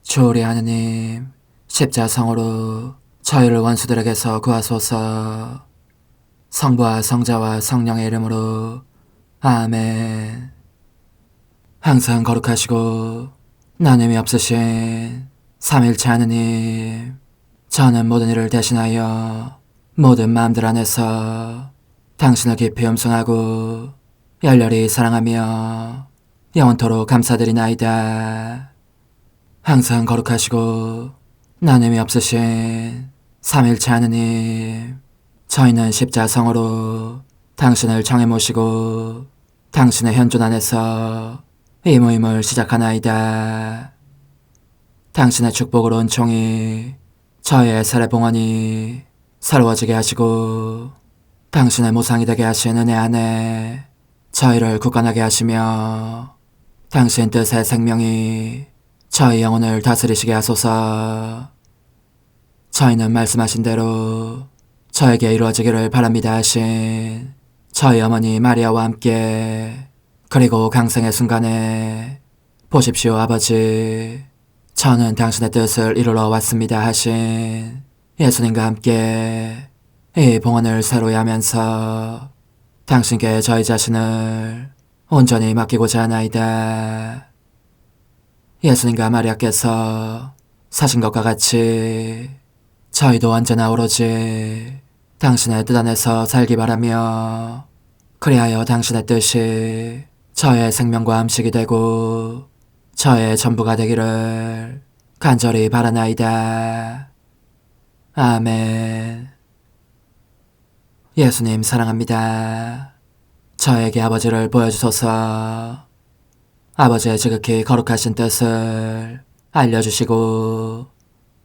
주오리 하느님, 십자성으로 저희를 원수들에게서 구하소서. 성부와 성자와 성령의 이름으로 아멘. 항상 거룩하시고 나눔이 없으신 삼일체 하느님, 저는 모든 일을 대신하여 모든 마음들 안에서 당신을 깊이 음성하고 열렬히 사랑하며 영원토록 감사드리나이다. 항상 거룩하시고 나눔이 없으신 삼일체 하느님, 저희는 십자성으로 당신을 정해 모시고 당신의 현존 안에서 이 모임을 시작하나이다. 당신의 축복으로 은총이 저희의 세례봉헌이 새로워지게 하시고 당신의 모상이 되게 하신 은혜 안에 저희를 굳건하게 하시며 당신 뜻의 생명이 저희 영혼을 다스리시게 하소서. 저희는 말씀하신 대로 저에게 이루어지기를 바랍니다 하신 저희 어머니 마리아와 함께, 그리고 강생의 순간에 보십시오 아버지, 저는 당신의 뜻을 이루러 왔습니다 하신 예수님과 함께 이 봉헌을 새로이 하면서 당신께 저희 자신을 온전히 맡기고자 하나이다. 예수님과 마리아께서 사신 것과 같이 저희도 언제나 오로지 당신의 뜻 안에서 살기 바라며, 그리하여 당신의 뜻이 저의 생명과 음식이 되고 저의 전부가 되기를 간절히 바라나이다. 아멘. 예수님 사랑합니다. 저에게 아버지를 보여주소서. 아버지의 지극히 거룩하신 뜻을 알려주시고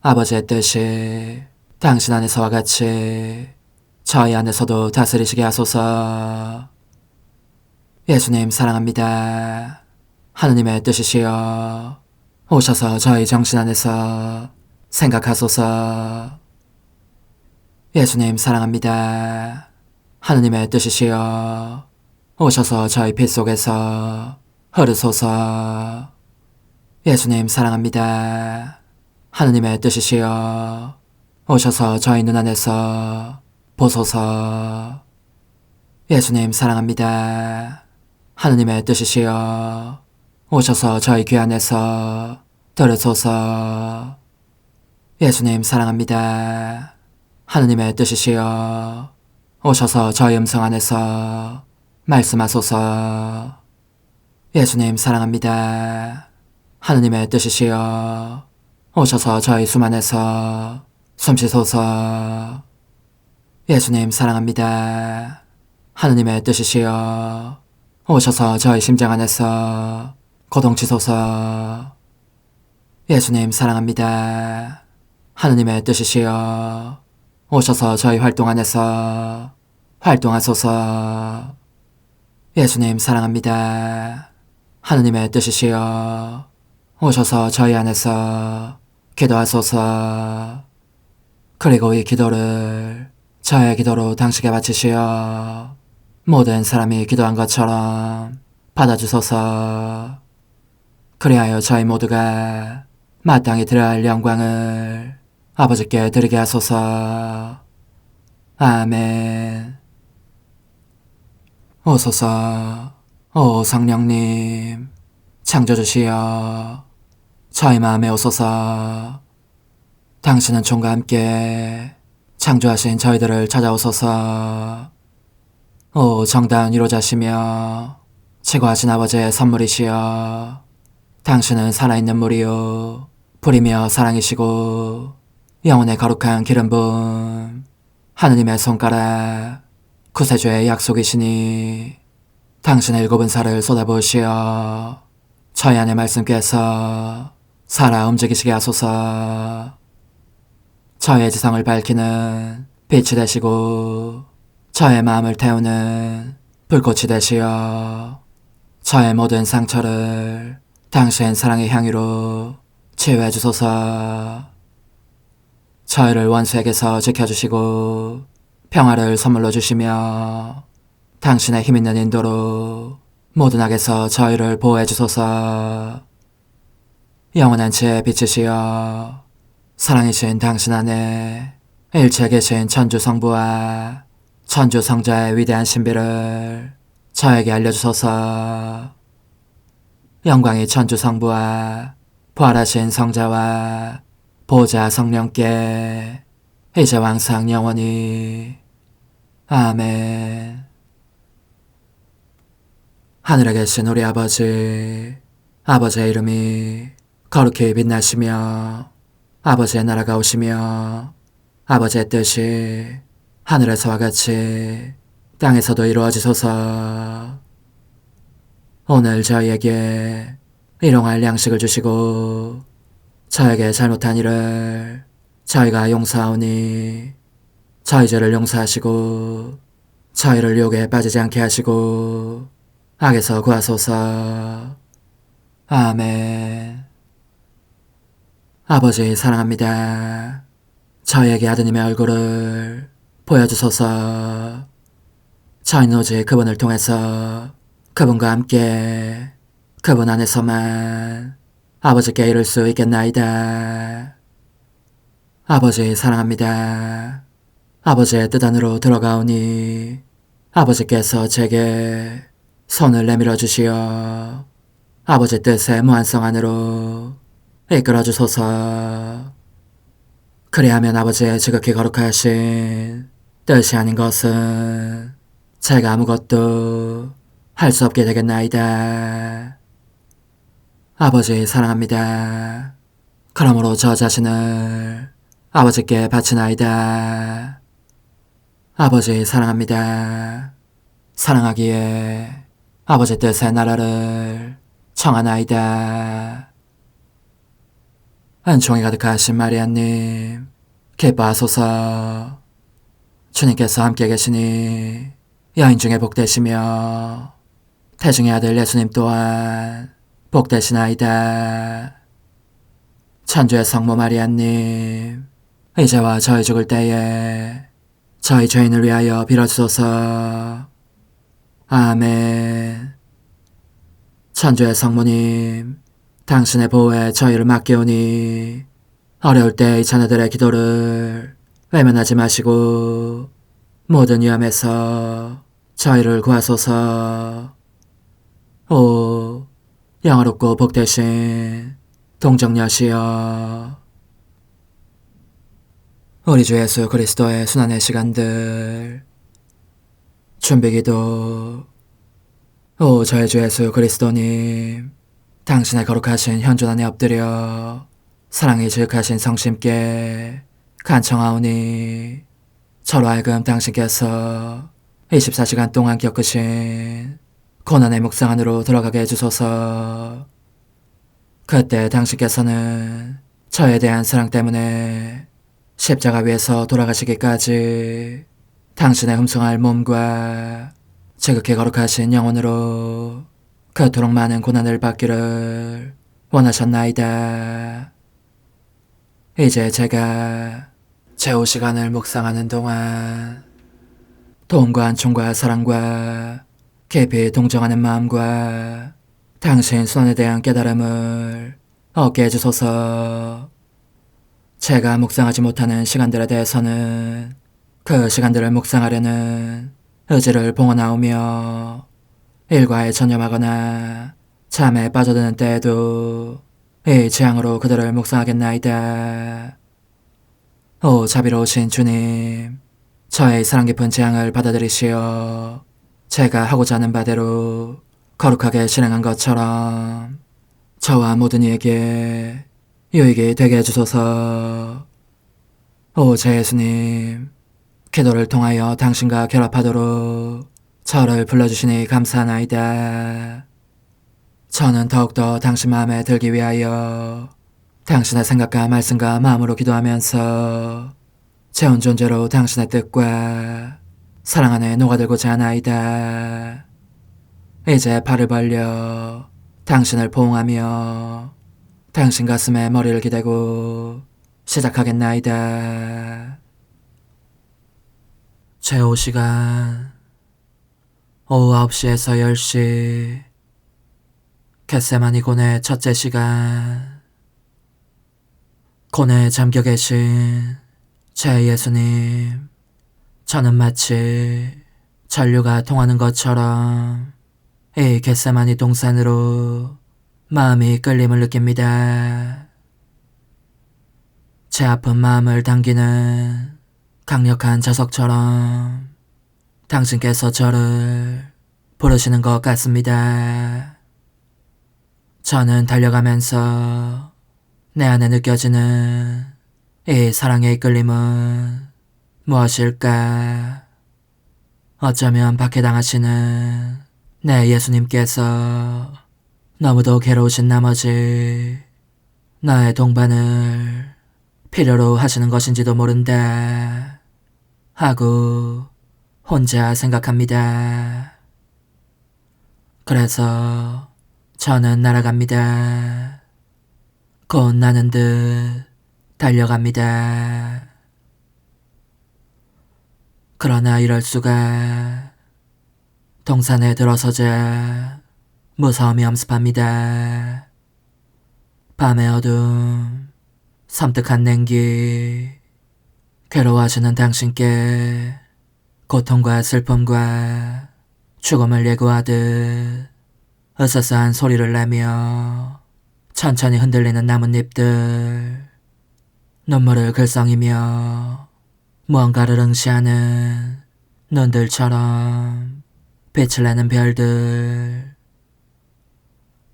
아버지의 뜻이 당신 안에서와 같이 저희 안에서도 다스리시게 하소서. 예수님 사랑합니다. 하느님의 뜻이시여 오셔서 저희 정신 안에서 생각하소서. 예수님 사랑합니다. 하느님의 뜻이시여 오셔서 저희 피 속에서 흐르소서. 예수님 사랑합니다. 하느님의 뜻이시여 오셔서 저희 눈 안에서 보소서. 예수님 사랑합니다. 하느님의 뜻이시여 오셔서 저희 귀 안에서 들으소서. 예수님 사랑합니다. 하느님의 뜻이시여 오셔서 저희 음성 안에서 말씀하소서. 예수님 사랑합니다. 하느님의 뜻이시여 오셔서 저희 숨 안에서 숨쉬소서. 예수님 사랑합니다. 하느님의 뜻이시여 오셔서 저희 심장 안에서 고동치소서. 예수님 사랑합니다. 하느님의 뜻이시여 오셔서 저희 활동 안에서 활동하소서. 예수님 사랑합니다. 하느님의 뜻이시여 오셔서 저희 안에서 기도하소서. 그리고 이 기도를 저의 기도로 당신께 바치시어 모든 사람이 기도한 것처럼 받아주소서. 그리하여 저희 모두가 마땅히 드려야 할 영광을 아버지께 드리게 하소서. 아멘. 오소서. 오 성령님 창조주시여 저희 마음에 오소서. 당신은 총과 함께 창조하신 저희들을 찾아오소서. 오 정다운 위로자시며 최고하신 아버지의 선물이시여 당신은 살아있는 물이요 불이며 사랑이시고 영혼의 거룩한 기름 부음 하느님의 손가락 구세주의 약속이시니 당신의 일곱은 살을 쏟아부으시어 저희 안의 말씀께서 살아 움직이시게 하소서. 저의 지성을 밝히는 빛이 되시고 저의 마음을 태우는 불꽃이 되시어 저의 모든 상처를 당신 사랑의 향유로 치유해 주소서. 저희를 원수에게서 지켜주시고 평화를 선물로 주시며 당신의 힘있는 인도로 모든 악에서 저희를 보호해 주소서. 영원한 제 빛이시여 사랑이신 당신 안에 일체 계신 천주 성부와 천주 성자의 위대한 신비를 저에게 알려주소서. 영광이 천주 성부와 부활하신 성자와 보좌 성령께 이제와 항상 영원히 아멘. 하늘에 계신 우리 아버지, 아버지의 이름이 거룩히 빛나시며 아버지의 나라가 오시며 아버지의 뜻이 하늘에서와 같이 땅에서도 이루어지소서. 오늘 저희에게 일용할 양식을 주시고 저에게 잘못한 일을 저희가 용서하오니 저희 죄를 용서하시고 저희를 유혹에 빠지지 않게 하시고 악에서 구하소서. 아멘. 아버지 사랑합니다. 저희에게 아드님의 얼굴을 보여주소서. 저희는 오직 그분을 통해서 그분과 함께 그분 안에서만 아버지께 이룰 수 있겠나이다. 아버지 사랑합니다. 아버지의 뜻 안으로 들어가오니 아버지께서 제게 손을 내밀어 주시어 아버지 뜻의 무한성 안으로 이끌어 주소서. 그리하면 아버지의 지극히 거룩하신 뜻이 아닌 것은 제가 아무것도 할 수 없게 되겠나이다. 아버지 사랑합니다. 그러므로 저 자신을 아버지께 바치나이다. 아버지 사랑합니다. 사랑하기에 아버지 뜻의 나라를 청하나이다. 은총이 가득하신 마리아님, 기뻐하소서. 주님께서 함께 계시니 여인 중에 복되시며 태중의 아들 예수님 또한 복되시나이다. 천주의 성모 마리아님, 이제와 저희 죽을 때에 저희 죄인을 위하여 빌어주소서. 아멘. 천주의 성모님, 당신의 보호에 저희를 맡기오니 어려울 때 이 자녀들의 기도를 외면하지 마시고 모든 위험에서 저희를 구하소서. 오, 영화롭고 복되신 동정녀시여, 우리 주 예수 그리스도의 순환의 시간들 준비기도. 오 저희 주 예수 그리스도님, 당신의 거룩하신 현존 안에 엎드려 사랑이 지극하신 성심께 간청하오니 저로 하여금 당신께서 24시간 동안 겪으신 고난의 묵상 안으로 들어가게 해주소서. 그때 당신께서는 저에 대한 사랑 때문에 십자가 위에서 돌아가시기까지 당신의 흠숭할 몸과 지극히 거룩하신 영혼으로 그토록 많은 고난을 받기를 원하셨나이다. 이제 제가 제후 시간을 묵상하는 동안 도움과 안총과 사랑과 깊이 동정하는 마음과 당신 순환에 대한 깨달음을 얻게 해주소서. 제가 묵상하지 못하는 시간들에 대해서는 그 시간들을 묵상하려는 의지를 봉헌하오며 일과에 전념하거나 잠에 빠져드는 때에도 이 재앙으로 그들을 묵상하겠나이다. 오 자비로우신 주님, 저의 사랑 깊은 재앙을 받아들이시어 제가 하고자 하는 바대로 거룩하게 실행한 것처럼 저와 모든 이에게 유익이 되게 해주소서. 오 제 예수님, 기도를 통하여 당신과 결합하도록 저를 불러주시니 감사하나이다. 저는 더욱더 당신 마음에 들기 위하여 당신의 생각과 말씀과 마음으로 기도하면서 제 온 존재로 당신의 뜻과 사랑 안에 녹아들고자 하나이다. 이제 발을 벌려 당신을 포옹하며 당신 가슴에 머리를 기대고 시작하겠나이다. 제후 시간 오후 9시에서 10시 겟세마니 곤의 첫째 시간 곤에 잠겨 계신 제 예수님, 저는 마치 전류가 통하는 것처럼 이 겟세마니 동산으로 마음이 끌림을 느낍니다. 제 아픈 마음을 당기는 강력한 자석처럼 당신께서 저를 부르시는 것 같습니다. 저는 달려가면서 내 안에 느껴지는 이 사랑의 이끌림은 무엇일까? 어쩌면 박해당하시는 내 예수님께서 너무도 괴로우신 나머지 나의 동반을 필요로 하시는 것인지도 모른다 하고 혼자 생각합니다. 그래서 저는 날아갑니다. 곧 나는 듯 달려갑니다. 그러나 이럴 수가. 동산에 들어서자 무서움이 엄습합니다. 밤의 어둠, 섬뜩한 냉기, 괴로워하시는 당신께 고통과 슬픔과 죽음을 예고하듯 으스스한 소리를 내며 천천히 흔들리는 나뭇잎들, 눈물을 글썽이며 무언가를 응시하는 눈들처럼 빛을 내는 별들,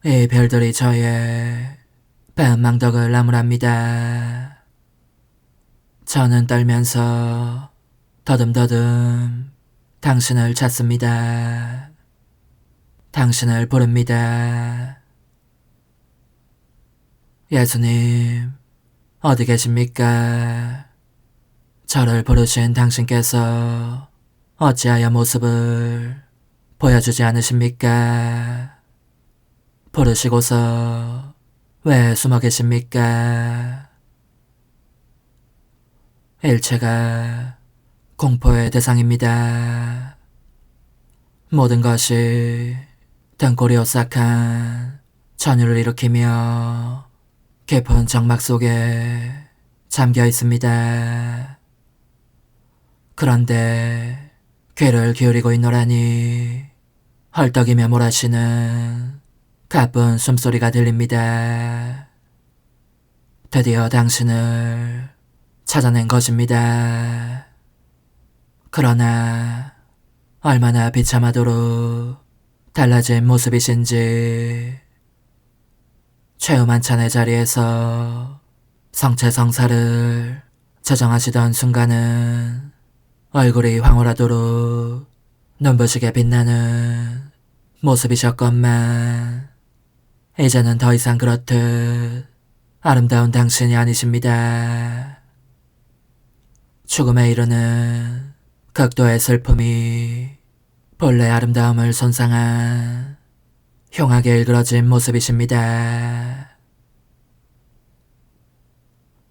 이 별들이 저의 배은망덕을 나무랍니다. 저는 떨면서 더듬더듬 당신을 찾습니다. 당신을 부릅니다. 예수님, 어디 계십니까? 저를 부르신 당신께서 어찌하여 모습을 보여주지 않으십니까? 부르시고서 왜 숨어 계십니까? 일체가 공포의 대상입니다. 모든 것이 등골이 오싹한 전율을 일으키며 깊은 정막 속에 잠겨 있습니다. 그런데 귀를 기울이고 있노라니 헐떡이며 몰아쉬는 가쁜 숨소리가 들립니다. 드디어 당신을 찾아낸 것입니다. 그러나 얼마나 비참하도록 달라진 모습이신지. 최후만찬의 자리에서 성체성사를 저정하시던 순간은 얼굴이 황홀하도록 눈부시게 빛나는 모습이셨건만 이제는 더 이상 그렇듯 아름다운 당신이 아니십니다. 죽음에 이르는 극도의 슬픔이 본래 아름다움을 손상한 흉하게 일그러진 모습이십니다.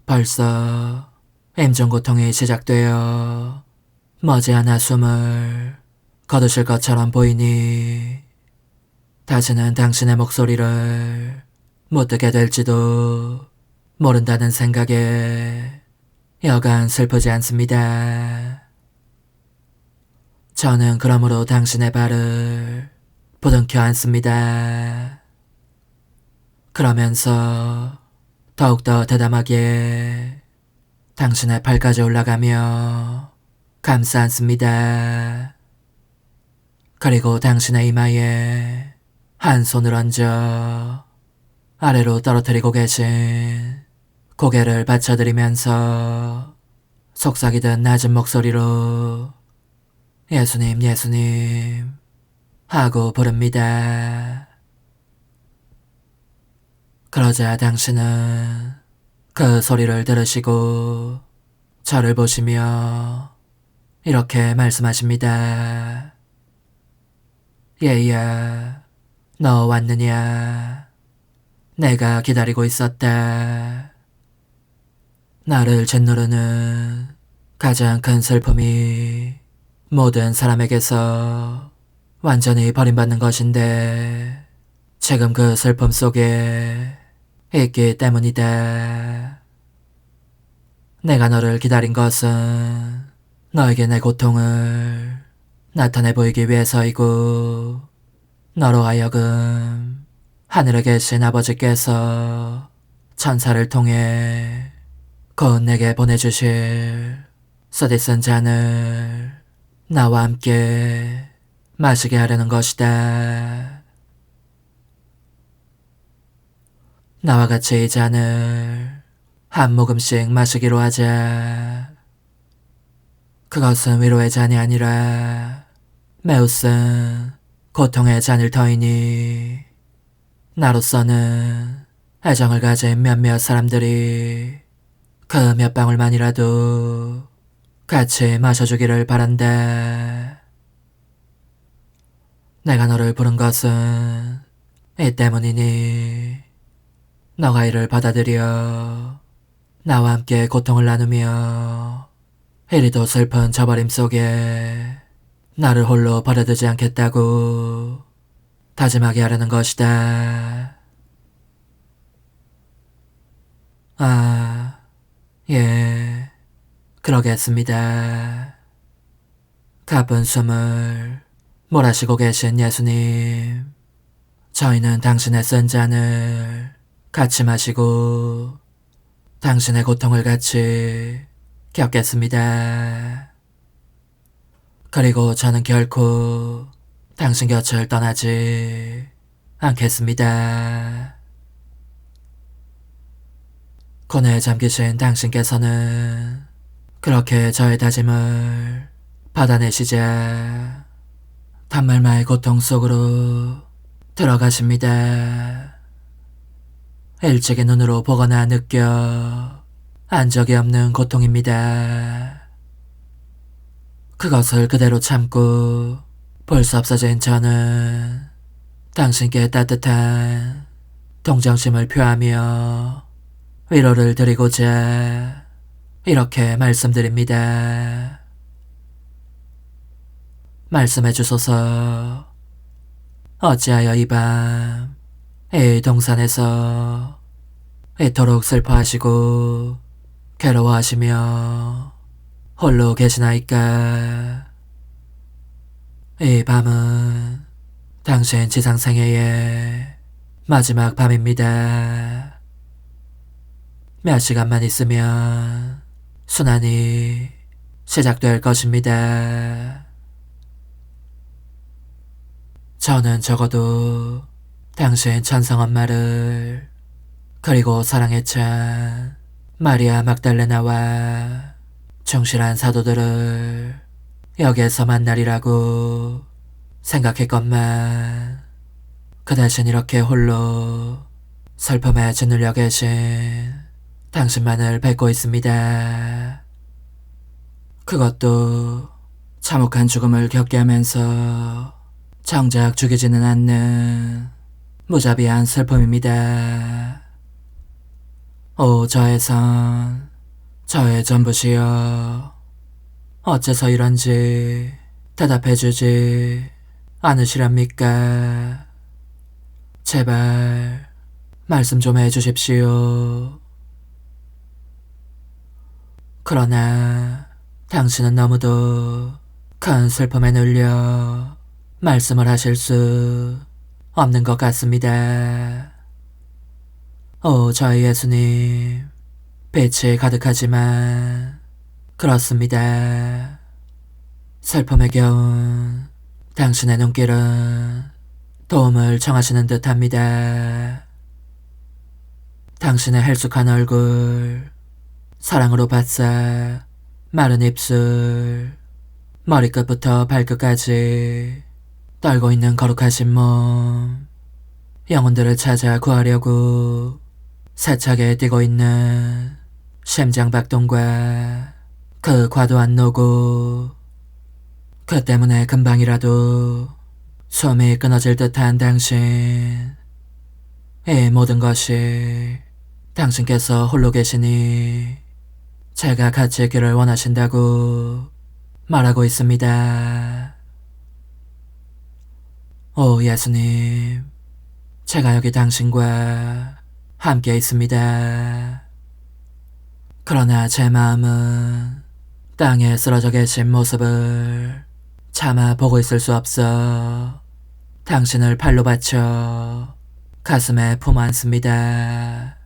벌써 임종고통이 시작되어 머지않아 숨을 거두실 것처럼 보이니 다시는 당신의 목소리를 못 듣게 될지도 모른다는 생각에 여간 슬프지 않습니다. 저는 그러므로 당신의 발을 부둥켜 안습니다. 그러면서 더욱더 대담하게 당신의 발까지 올라가며 감싸 안습니다. 그리고 당신의 이마에 한 손을 얹어 아래로 떨어뜨리고 계신 고개를 받쳐드리면서 속삭이던 낮은 목소리로 예수님, 예수님 하고 부릅니다. 그러자 당신은 그 소리를 들으시고 저를 보시며 이렇게 말씀하십니다. 얘야, 너 왔느냐? 내가 기다리고 있었다. 나를 짓누르는 가장 큰 슬픔이 모든 사람에게서 완전히 버림받는 것인데 지금 그 슬픔 속에 있기 때문이다. 내가 너를 기다린 것은 너에게 내 고통을 나타내 보이기 위해서이고, 너로 하여금 하늘에 계신 아버지께서 천사를 통해 곧 내게 보내주실 쓰디쓴 잔을 나와 함께 마시게 하려는 것이다. 나와 같이 이 잔을 한 모금씩 마시기로 하자. 그것은 위로의 잔이 아니라 매우 쓴 고통의 잔일 터이니, 나로서는 애정을 가진 몇몇 사람들이 그 몇 방울만이라도 같이 마셔주기를 바란다. 내가 너를 부른 것은 이 때문이니, 너가 이를 받아들여 나와 함께 고통을 나누며 이리도 슬픈 저버림 속에 나를 홀로 버려두지 않겠다고 다짐하게 하려는 것이다. 예, 그러겠습니다. 가쁜 숨을 몰아쉬고 계신 예수님, 저희는 당신의 쓴 잔을 같이 마시고 당신의 고통을 같이 겪겠습니다. 그리고 저는 결코 당신 곁을 떠나지 않겠습니다. 고뇌에 잠기신 당신께서는 그렇게 저의 다짐을 받아내시자 단말마의 고통 속으로 들어가십니다. 일찍이 눈으로 보거나 느껴 안 적이 없는 고통입니다. 그것을 그대로 참고 볼 수 없어진 저는 당신께 따뜻한 동정심을 표하며 위로를 드리고자 이렇게 말씀드립니다. 말씀해 주소서. 어찌하여 이 밤 이 동산에서 이토록 슬퍼하시고 괴로워하시며 홀로 계시나이까. 이 밤은 당신 지상생애의 마지막 밤입니다. 몇 시간만 있으면 순환이 시작될 것입니다. 저는 적어도 당신 천성엄마를, 그리고 사랑에 찬 마리아 막달레나와 충실한 사도들을 여기에서 만나리라고 생각했건만, 그 대신 이렇게 홀로 슬픔에 짓눌려 계신 당신만을 뵙고 있습니다. 그것도 참혹한 죽음을 겪게 하면서 정작 죽이지는 않는 무자비한 슬픔입니다. 오 저의 선, 저의 전부시여, 어째서 이런지 대답해주지 않으시렵니까? 제발 말씀 좀 해주십시오. 그러나 당신은 너무도 큰 슬픔에 눌려 말씀을 하실 수 없는 것 같습니다. 오 저희 예수님, 빛이 가득하지만 그렇습니다. 슬픔에 겨운 당신의 눈길은 도움을 청하시는 듯합니다. 당신의 헬쑥한 얼굴, 사랑으로 바싹 마른 입술, 머리끝부터 발끝까지 떨고 있는 거룩하신 몸, 영혼들을 찾아 구하려고 세차게 뛰고 있는 심장박동과 그 과도한 노고, 그 때문에 금방이라도 숨이 끊어질 듯한 당신, 이 모든 것이 당신께서 홀로 계시니 제가 같이 있기를 원하신다고 말하고 있습니다. 오 예수님, 제가 여기 당신과 함께 있습니다. 그러나 제 마음은 땅에 쓰러져 계신 모습을 차마 보고 있을 수 없어 당신을 팔로 받쳐 가슴에 품안습니다.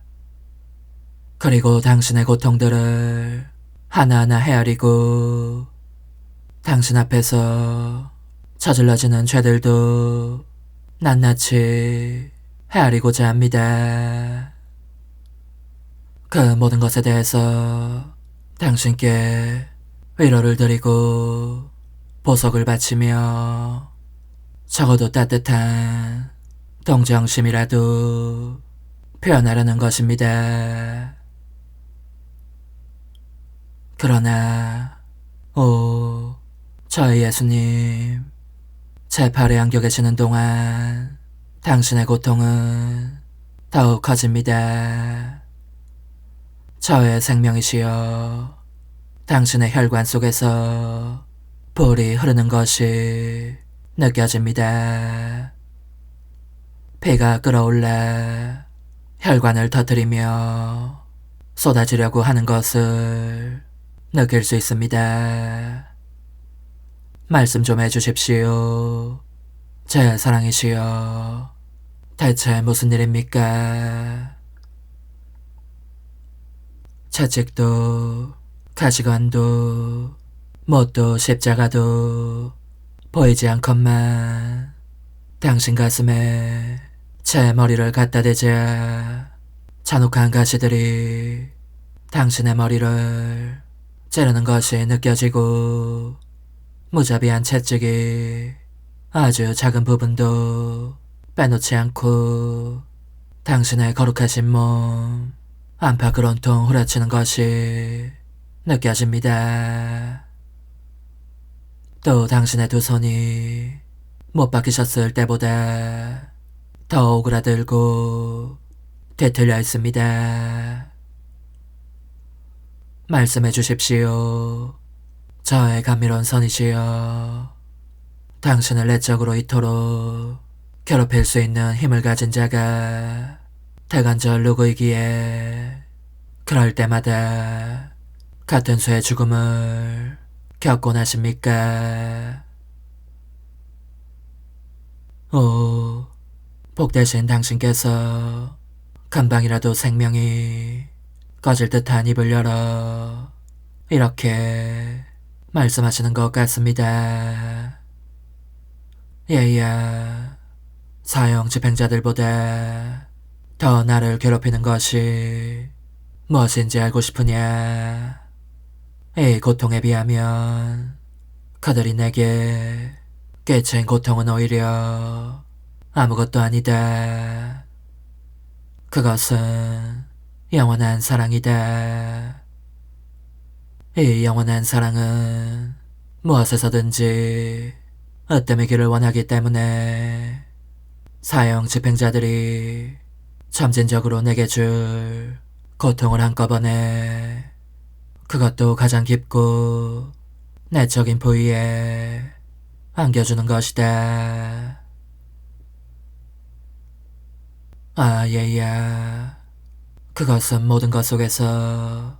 그리고 당신의 고통들을 하나하나 헤아리고 당신 앞에서 저질러지는 죄들도 낱낱이 헤아리고자 합니다. 그 모든 것에 대해서 당신께 위로를 드리고 보석을 바치며 적어도 따뜻한 동정심이라도 표현하려는 것입니다. 그러나 저희 예수님, 제 팔에 안겨 계시는 동안 당신의 고통은 더욱 커집니다. 저의 생명이시여, 당신의 혈관 속에서 불이 흐르는 것이 느껴집니다. 피가 끓어올라 혈관을 터뜨리며 쏟아지려고 하는 것을 느낄 수 있습니다. 말씀 좀 해주십시오. 제 사랑이시여, 대체 무슨 일입니까? 채찍도 가시관도 못도 십자가도 보이지 않건만 당신 가슴에 제 머리를 갖다 대자 잔혹한 가시들이 당신의 머리를 찌르는 것이 느껴지고 무자비한 채찍이 아주 작은 부분도 빼놓지 않고 당신의 거룩하신 몸 안팎을 온통 후려치는 것이 느껴집니다. 또 당신의 두 손이 못 박히셨을 때보다 더 오그라들고 뒤틀려 있습니다. 말씀해 주십시오. 저의 감미로운 선이시여, 당신을 내적으로 이토록 괴롭힐 수 있는 힘을 가진 자가 대관절 누구이기에 그럴 때마다 같은 수의 죽음을 겪곤 하십니까? 복되신 당신께서 금방이라도 생명이 꺼질 듯한 입을 열어 이렇게 말씀하시는 것 같습니다. 얘야, 사형 집행자들보다 더 나를 괴롭히는 것이 무엇인지 알고 싶으냐? 이 고통에 비하면 그들이 내게 끼친 고통은 오히려 아무것도 아니다. 그것은 영원한 사랑이다. 이 영원한 사랑은 무엇에서든지 으뜸이기를 원하기 때문에 사형 집행자들이 점진적으로 내게 줄 고통을 한꺼번에, 그것도 가장 깊고 내적인 부위에 안겨주는 것이다. 얘야, 그것은 모든 것 속에서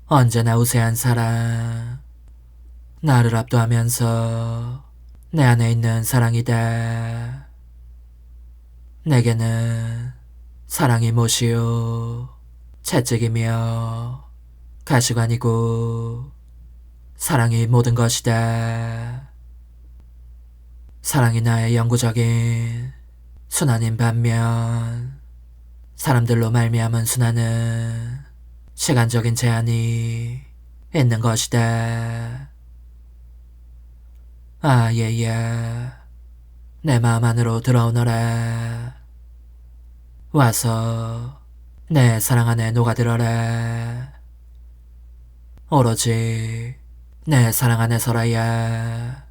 언제나 우세한 사랑, 나를 압도하면서 내 안에 있는 사랑이다. 내게는 사랑이 못이요 채찍이며 가시관이고 사랑이 모든 것이다. 사랑이 나의 영구적인 순환인 반면 사람들로 말미암은 순환은 시간적인 제한이 있는 것이다. 얘야, 내 마음 안으로 들어오너라. 와서 내 사랑 안에 녹아들어라. 오로지 내 사랑 안에서라야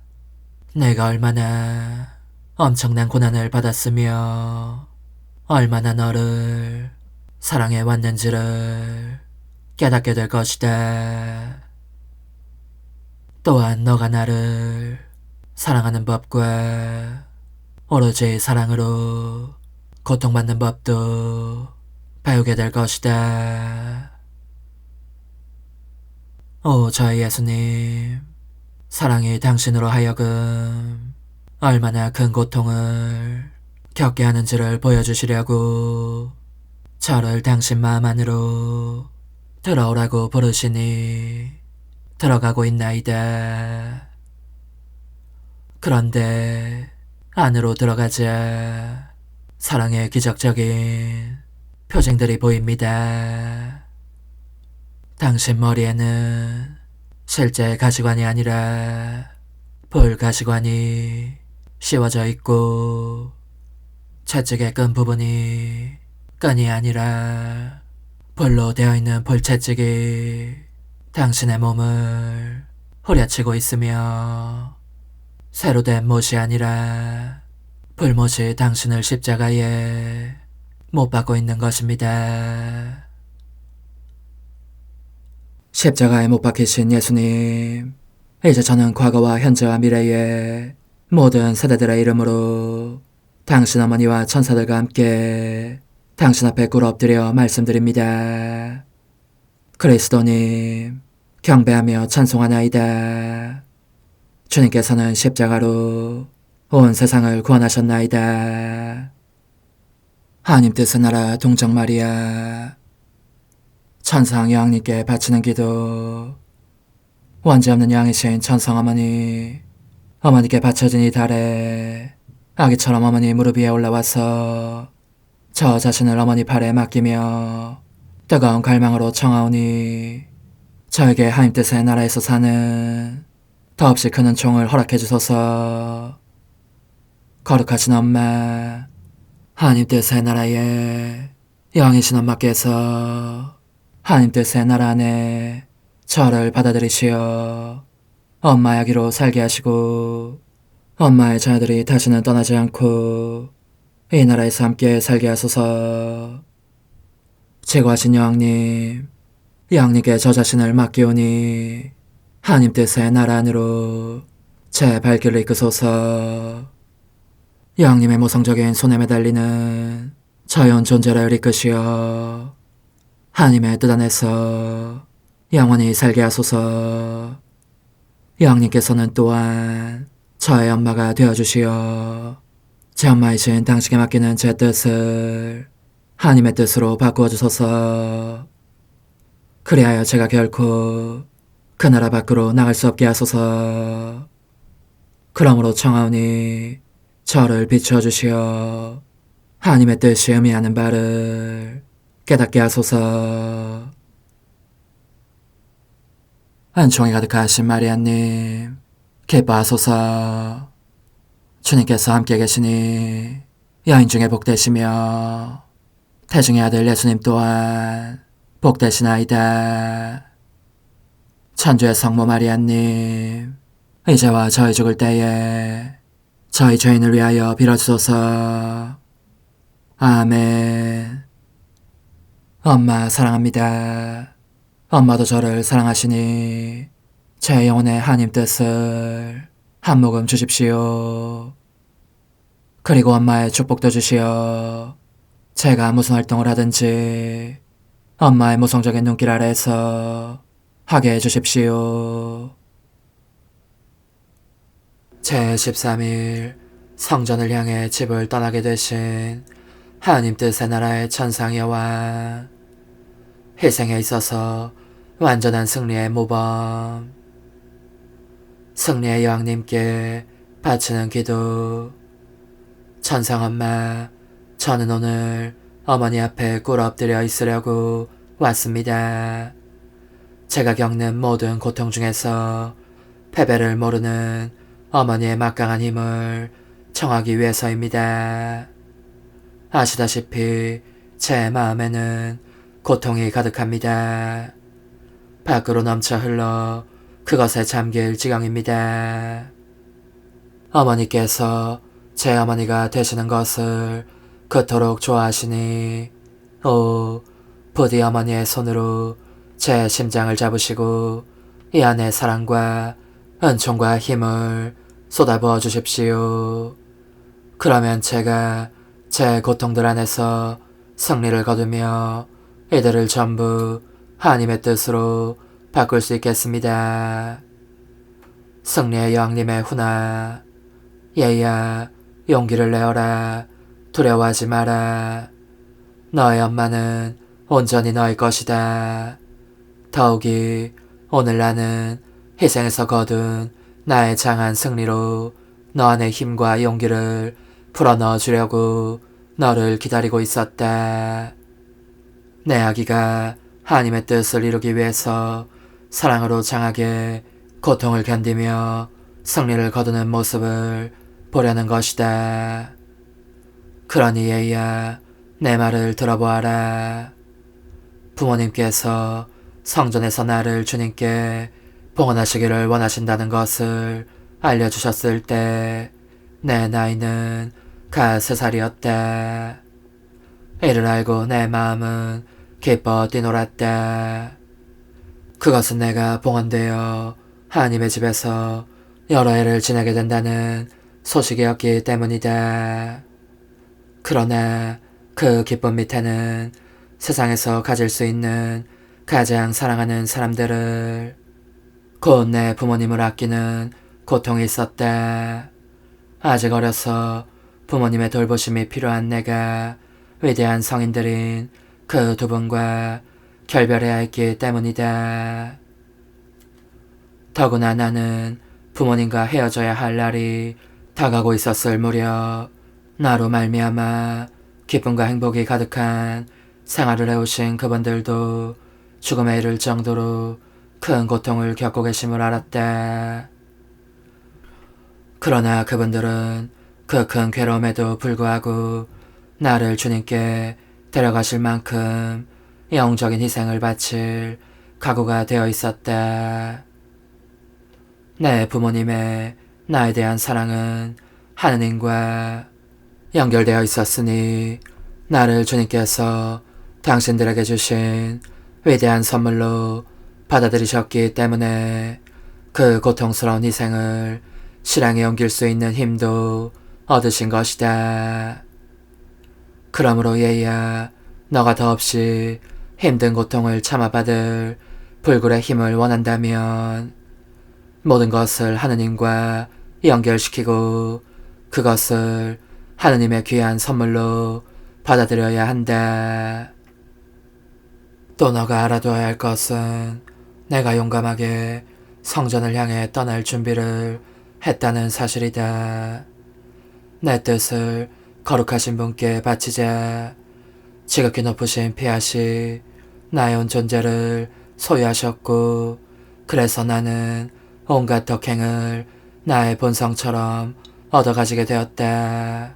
내가 얼마나 엄청난 고난을 받았으며 얼마나 너를 사랑해 왔는지를 깨닫게 될 것이다. 또한 너가 나를 사랑하는 법과 오로지 사랑으로 고통받는 법도 배우게 될 것이다. 오 저희 예수님, 사랑이 당신으로 하여금 얼마나 큰 고통을 겪게 하는지를 보여주시려고 저를 당신 마음 안으로 들어오라고 부르시니 들어가고 있나이다. 그런데 안으로 들어가자 사랑의 기적적인 표징들이 보입니다. 당신 머리에는 실제 가시관이 아니라 볼가시관이 씌워져 있고, 채찍의 끈 부분이 끈이 아니라 볼로 되어 있는 볼채찍이 당신의 몸을 후려치고 있으며, 새로 된 못이 아니라 불못이 당신을 십자가에 못 박고 있는 것입니다. 십자가에 못 박히신 예수님, 이제 저는 과거와 현재와 미래의 모든 세대들의 이름으로 당신 어머니와 천사들과 함께 당신 앞에 꿇어 엎드려 말씀드립니다. 그리스도님, 경배하며 찬송하나이다. 주님께서는 십자가로 온 세상을 구원하셨나이다. 하나님 뜻의 나라 동정 마리아, 천상 여왕님께 바치는 기도. 원죄 없는 양이신 천상 어머니, 어머니께 바쳐진 이 달에 아기처럼 어머니 무릎 위에 올라와서 저 자신을 어머니 팔에 맡기며 뜨거운 갈망으로 청하오니 저에게 하나님 뜻의 나라에서 사는 더없이 큰 은총을 허락해 주소서. 거룩하신 엄마, 하나님 뜻의 나라에 영이신 엄마께서 하나님 뜻의 나라 안에 저를 받아들이시어 엄마 아기로 살게 하시고, 엄마의 자녀들이 다시는 떠나지 않고 이 나라에서 함께 살게 하소서. 제거하신 여왕님, 여왕님께 저 자신을 맡기오니 하나님 뜻의 나라 안으로 제 발길을 이끄소서. 여왕님의 모성적인 손에 매달리는 자연 존재를 이끄시어 하나님의 뜻 안에서 영원히 살게 하소서. 여왕님께서는 또한 저의 엄마가 되어주시어 제 엄마이신 당신께 맡기는 제 뜻을 하나님의 뜻으로 바꾸어 주소서. 그리하여 제가 결코 그 나라 밖으로 나갈 수 없게 하소서. 그러므로 청하오니 저를 비추어 주시어 하나님의 뜻이 의미하는 바를 깨닫게 하소서. 은총이 가득하신 마리아님, 기뻐하소서. 주님께서 함께 계시니 여인 중에 복되시며 태중의 아들 예수님 또한 복되시나이다. 천주의 성모 마리아님, 이제와 저희 죽을 때에 저희 죄인을 위하여 빌어주소서. 아멘. 엄마 사랑합니다. 엄마도 저를 사랑하시니 제 영혼의 하나님 뜻을 한 모금 주십시오. 그리고 엄마의 축복도 주시어 제가 무슨 활동을 하든지 엄마의 모성적인 눈길 아래에서 하게 해주십시오. 제13일 성전을 향해 집을 떠나게 되신 하나님 뜻의 나라의 천상 여왕, 희생에 있어서 완전한 승리의 모범, 승리의 여왕님께 바치는 기도. 천상 엄마, 저는 오늘 어머니 앞에 꿇어 엎드려 있으려고 왔습니다. 제가 겪는 모든 고통 중에서 패배를 모르는 어머니의 막강한 힘을 청하기 위해서입니다. 아시다시피 제 마음에는 고통이 가득합니다. 밖으로 넘쳐 흘러 그것에 잠길 지경입니다. 어머니께서 제 어머니가 되시는 것을 그토록 좋아하시니 부디 어머니의 손으로 제 심장을 잡으시고 이 안에 사랑과 은총과 힘을 쏟아부어 주십시오. 그러면 제가 제 고통들 안에서 승리를 거두며 이들을 전부 하나님의 뜻으로 바꿀 수 있겠습니다. 승리의 여왕님의 훈화. 얘야, 용기를 내어라. 두려워하지 마라. 너의 엄마는 온전히 너의 것이다. 더욱이 오늘 나는 희생에서 거둔 나의 장한 승리로 너 안의 힘과 용기를 풀어넣어 주려고 너를 기다리고 있었다. 내 아기가 하나님의 뜻을 이루기 위해서 사랑으로 장하게 고통을 견디며 승리를 거두는 모습을 보려는 것이다. 그러니 얘야, 내 말을 들어보아라. 부모님께서 성전에서 나를 주님께 봉헌하시기를 원하신다는 것을 알려주셨을 때 내 나이는 갓 3살이었다. 이를 알고 내 마음은 기뻐 뛰놀았다. 그것은 내가 봉헌되어 하나님의 집에서 여러 해를 지내게 된다는 소식이었기 때문이다. 그러나 그 기쁨 밑에는 세상에서 가질 수 있는 가장 사랑하는 사람들을, 곧 내 부모님을 아끼는 고통이 있었다. 아직 어려서 부모님의 돌보심이 필요한 내가 위대한 성인들인 그 두 분과 결별해야 했기 때문이다. 더구나 나는 부모님과 헤어져야 할 날이 다가오고 있었을 무렵 나로 말미암아 기쁨과 행복이 가득한 생활을 해오신 그분들도 죽음에 이를 정도로 큰 고통을 겪고 계심을 알았다. 그러나 그분들은 그 큰 괴로움에도 불구하고 나를 주님께 데려가실 만큼 영적인 희생을 바칠 각오가 되어 있었다. 내 부모님의 나에 대한 사랑은 하느님과 연결되어 있었으니 나를 주님께서 당신들에게 주신 위대한 선물로 받아들이셨기 때문에 그 고통스러운 희생을 실행에 옮길 수 있는 힘도 얻으신 것이다. 그러므로 얘야, 너가 더없이 힘든 고통을 참아받을 불굴의 힘을 원한다면 모든 것을 하느님과 연결시키고 그것을 하느님의 귀한 선물로 받아들여야 한다. 또 너가 알아둬야 할 것은 내가 용감하게 성전을 향해 떠날 준비를 했다는 사실이다. 내 뜻을 거룩하신 분께 바치자 지극히 높으신 피하시 나의 온 존재를 소유하셨고, 그래서 나는 온갖 덕행을 나의 본성처럼 얻어가지게 되었다.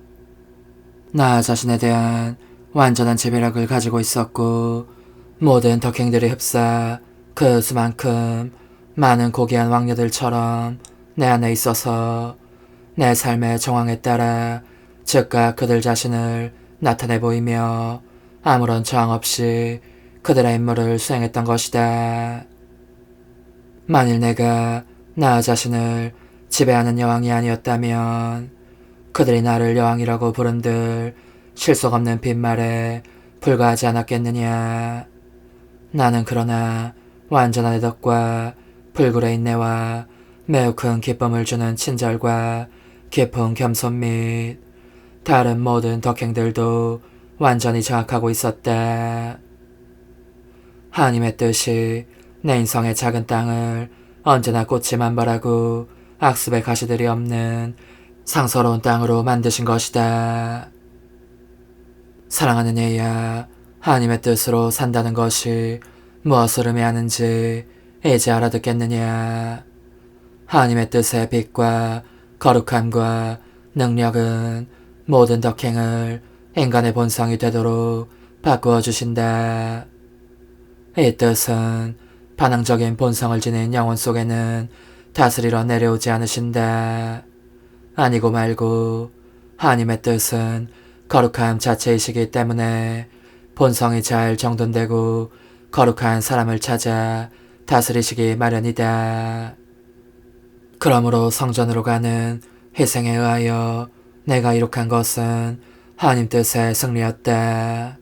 나 자신에 대한 완전한 지배력을 가지고 있었고, 모든 덕행들이 흡사 그 수만큼 많은 고귀한 왕녀들처럼 내 안에 있어서 내 삶의 정황에 따라 즉각 그들 자신을 나타내 보이며 아무런 저항 없이 그들의 임무를 수행했던 것이다. 만일 내가 나 자신을 지배하는 여왕이 아니었다면 그들이 나를 여왕이라고 부른들 실속 없는 빈말에 불과하지 않았겠느냐. 나는 그러나 완전한 애덕과 불굴의 인내와 매우 큰 기쁨을 주는 친절과 깊은 겸손 및 다른 모든 덕행들도 완전히 장악하고 있었다. 하나님의 뜻이 내 인성의 작은 땅을 언제나 꽃이 만발하고 악습의 가시들이 없는 상서로운 땅으로 만드신 것이다. 사랑하는 얘야, 하나님의 뜻으로 산다는 것이 무엇을 의미하는지 이제 알아듣겠느냐. 하나님의 뜻의 빛과 거룩함과 능력은 모든 덕행을 인간의 본성이 되도록 바꾸어 주신다. 이 뜻은 반항적인 본성을 지닌 영혼 속에는 다스리러 내려오지 않으신다. 아니고 말고 하나님의 뜻은 거룩함 자체이시기 때문에 본성이 잘 정돈되고 거룩한 사람을 찾아 다스리시기 마련이다. 그러므로 성전으로 가는 희생에 의하여 내가 이룩한 것은 하나님 뜻의 승리였다.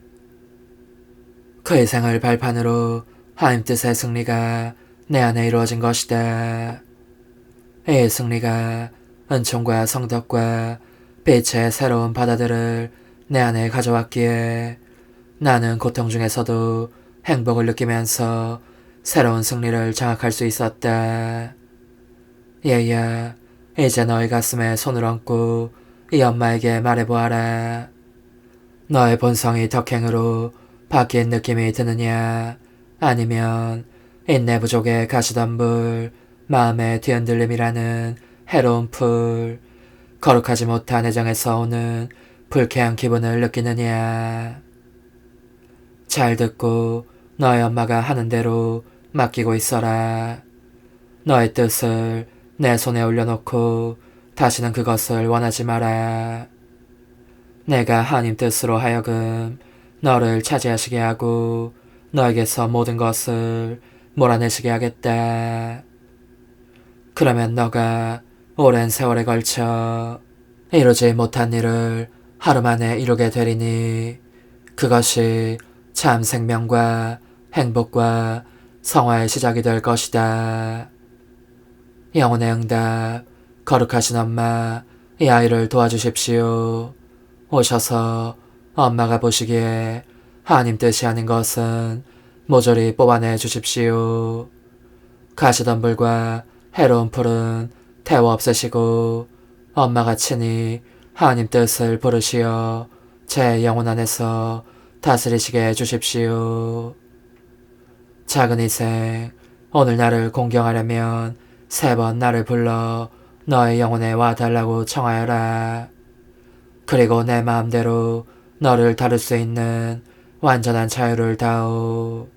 그 희생을 발판으로 하나님 뜻의 승리가 내 안에 이루어진 것이다. 이 승리가 은총과 성덕과 빛의 새로운 바다들을 내 안에 가져왔기에 나는 고통 중에서도 행복을 느끼면서 새로운 승리를 장악할 수 있었다. 얘야, 이제 너의 가슴에 손을 얹고 이 엄마에게 말해보아라. 너의 본성이 덕행으로 바뀐 느낌이 드느냐, 아니면 인내 부족의 가시덤불, 마음의 뒤흔들림이라는 해로운 풀, 거룩하지 못한 애정에서 오는 불쾌한 기분을 느끼느냐. 잘 듣고 너의 엄마가 하는 대로 맡기고 있어라. 너의 뜻을 내 손에 올려놓고 다시는 그것을 원하지 마라. 내가 하나님 뜻으로 하여금 너를 차지하시게 하고 너에게서 모든 것을 몰아내시게 하겠다. 그러면 너가 오랜 세월에 걸쳐 이루지 못한 일을 하루 만에 이루게 되리니 그것이 참 생명과 행복과 성화의 시작이 될 것이다. 영혼의 응답, 거룩하신 엄마, 이 아이를 도와주십시오. 오셔서 엄마가 보시기에 하나님 뜻이 아닌 것은 모조리 뽑아내 주십시오. 가시덤불과 해로운 풀은 태워 없애시고 엄마가 친히 하나님 뜻을 부르시어 제 영혼 안에서 다스리시게 해주십시오. 작은 희생, 오늘 나를 공경하려면 3번 나를 불러 너의 영혼에 와달라고 청하여라. 그리고 내 마음대로 너를 다룰 수 있는 완전한 자유를 다오.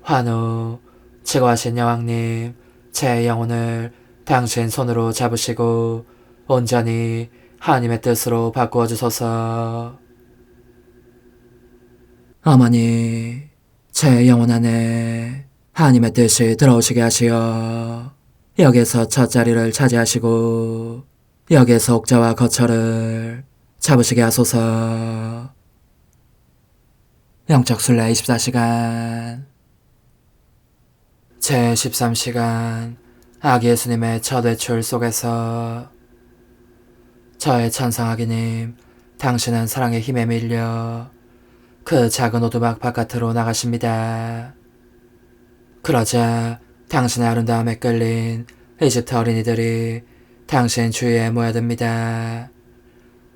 환우, 지고하신 여왕님, 제 영혼을 당신 손으로 잡으시고 온전히 하나님의 뜻으로 바꾸어 주소서. 어머니, 제 영혼 안에 하나님의 뜻이 들어오시게 하시어 여기에서 첫 자리를 차지하시고 여기에서 옥자와 거처를 잡으시게 하소서. 영적 순례 24시간 제 13시간 아기 예수님의 첫 외출 속에서 저의 천상아기님, 당신은 사랑의 힘에 밀려 그 작은 오두막 바깥으로 나가십니다. 그러자 당신의 아름다움에 끌린 이집트 어린이들이 당신 주위에 모여듭니다.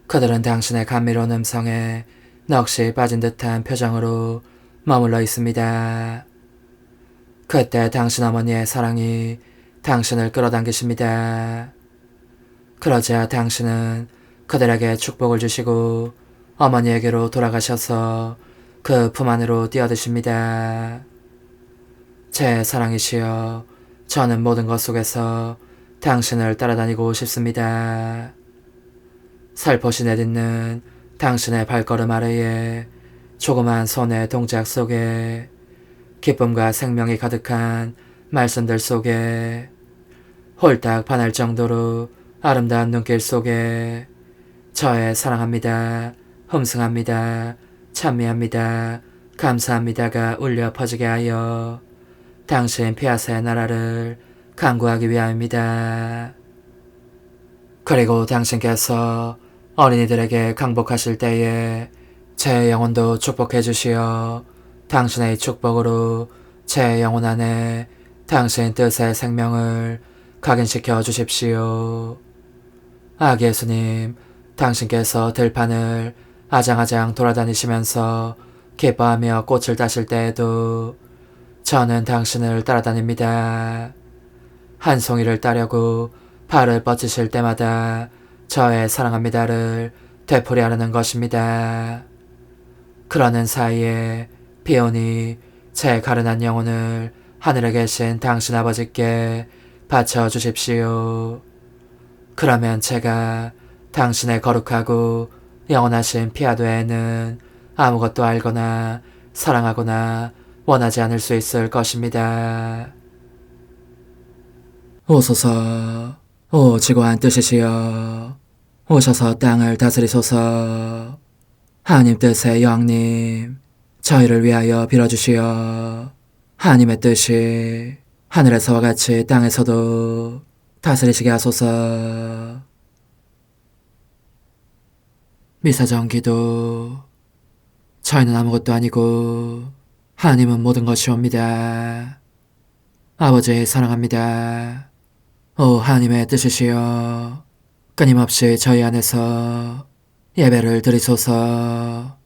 그들은 당신의 감미로운 음성에 넋이 빠진 듯한 표정으로 머물러 있습니다. 그때 당신 어머니의 사랑이 당신을 끌어당기십니다. 그러자 당신은 그들에게 축복을 주시고 어머니에게로 돌아가셔서 그 품 안으로 뛰어드십니다. 제 사랑이시여, 저는 모든 것 속에서 당신을 따라다니고 싶습니다. 살포시 내딛는 당신의 발걸음 아래에 조그만 손의 동작 속에 기쁨과 생명이 가득한 말씀들 속에 홀딱 반할 정도로 아름다운 눈길 속에 저의 사랑합니다, 흠승합니다, 찬미합니다, 감사합니다가 울려 퍼지게 하여 당신 피아사의 나라를 강구하기 위함입니다. 그리고 당신께서 어린이들에게 강복하실 때에 제 영혼도 축복해 주시어 당신의 축복으로 제 영혼 안에 당신 뜻의 생명을 각인시켜 주십시오. 아기 예수님, 당신께서 들판을 아장아장 돌아다니시면서 기뻐하며 꽃을 따실 때에도 저는 당신을 따라다닙니다. 한 송이를 따려고 발을 뻗치실 때마다 저의 사랑합니다를 되풀이하려는 것입니다. 그러는 사이에 비오니 제 가련한 영혼을 하늘에 계신 당신 아버지께 바쳐 주십시오. 그러면 제가 당신의 거룩하고 영원하신 피아도에는 아무것도 알거나 사랑하거나 원하지 않을 수 있을 것입니다. 오소서, 오 지고한 뜻이시여, 오셔서 땅을 다스리소서. 하나님 뜻의 여왕님, 저희를 위하여 빌어주시어 하나님의 뜻이 하늘에서와 같이 땅에서도 다스리시게 하소서. 미사정 기도. 저희는 아무것도 아니고 하나님은 모든 것이옵니다. 아버지 사랑합니다. 오 하나님의 뜻이시여 끊임없이 저희 안에서 예배를 드리소서.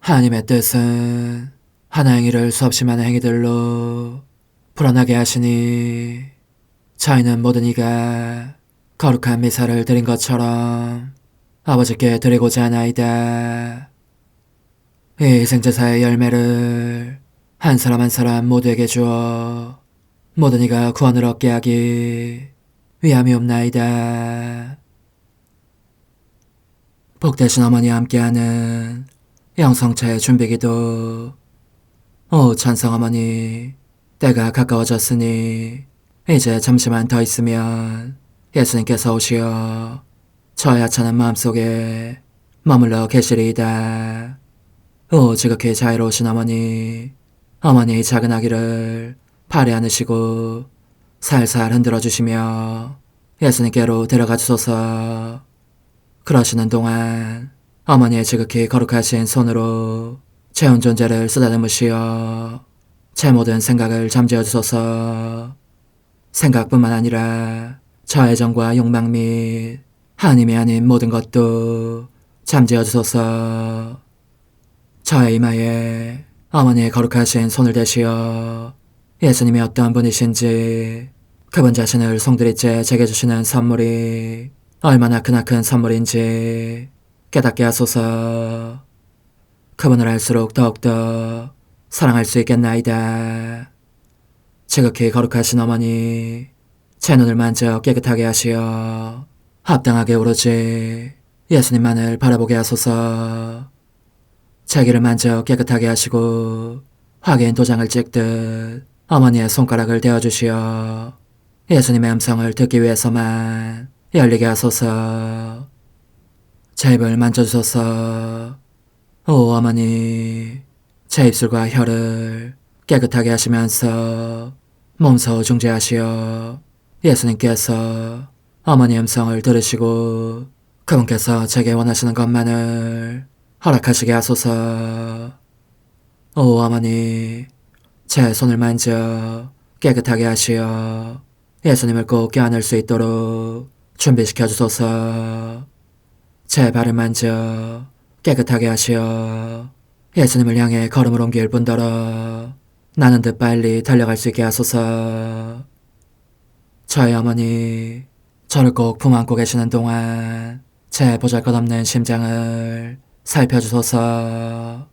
하나님의 뜻은 하나 행위를 수없이 많은 행위들로 불어나게 하시니 저희는 모든 이가 거룩한 미사를 드린 것처럼 아버지께 드리고자 하나이다. 이 희생제사의 열매를 한 사람 한 사람 모두에게 주어 모든 이가 구원을 얻게 하기 위함이옵나이다. 복되신 어머니와 함께하는 영성차의 준비기도. 오 찬성어머니, 때가 가까워졌으니 이제 잠시만 더 있으면 예수님께서 오시어 저의 하찮은 마음속에 머물러 계시리이다. 오 지극히 자유로우신 어머니, 어머니의 작은 아기를 팔에 안으시고 살살 흔들어 주시며 예수님께로 데려가 주소서. 그러시는 동안 어머니의 지극히 거룩하신 손으로 제 온 존재를 쓰다듬으시어 제 모든 생각을 잠재워 주소서. 생각뿐만 아니라 저의 정과 욕망 및 하나님이 아닌 모든 것도 잠재워 주소서. 저의 이마에 어머니의 거룩하신 손을 대시어 예수님이 어떤 분이신지 그분 자신을 송두리째 제게 주시는 선물이 얼마나 크나큰 선물인지 깨닫게 하소서. 그분을 알수록 더욱더 사랑할 수 있겠나이다. 지극히 거룩하신 어머니, 제 눈을 만져 깨끗하게 하시어 합당하게 오로지 예수님만을 바라보게 하소서. 제 귀를 만져 깨끗하게 하시고 확인 도장을 찍듯 어머니의 손가락을 대어주시어 예수님의 음성을 듣기 위해서만 열리게 하소서. 제 입을 만져주소서. 오 어머니, 제 입술과 혀를 깨끗하게 하시면서 몸소 중재하시어 예수님께서 어머니 음성을 들으시고 그분께서 제게 원하시는 것만을 허락하시게 하소서. 오 어머니, 제 손을 만져 깨끗하게 하시어 예수님을 꼭 껴안을 수 있도록 준비시켜 주소서. 제 발을 만져 깨끗하게 하시어 예수님을 향해 걸음을 옮길 뿐더러 나는 듯 빨리 달려갈 수 있게 하소서. 저희 어머니, 저를 꼭 품안고 계시는 동안 제 보잘것없는 심장을 살펴주소서.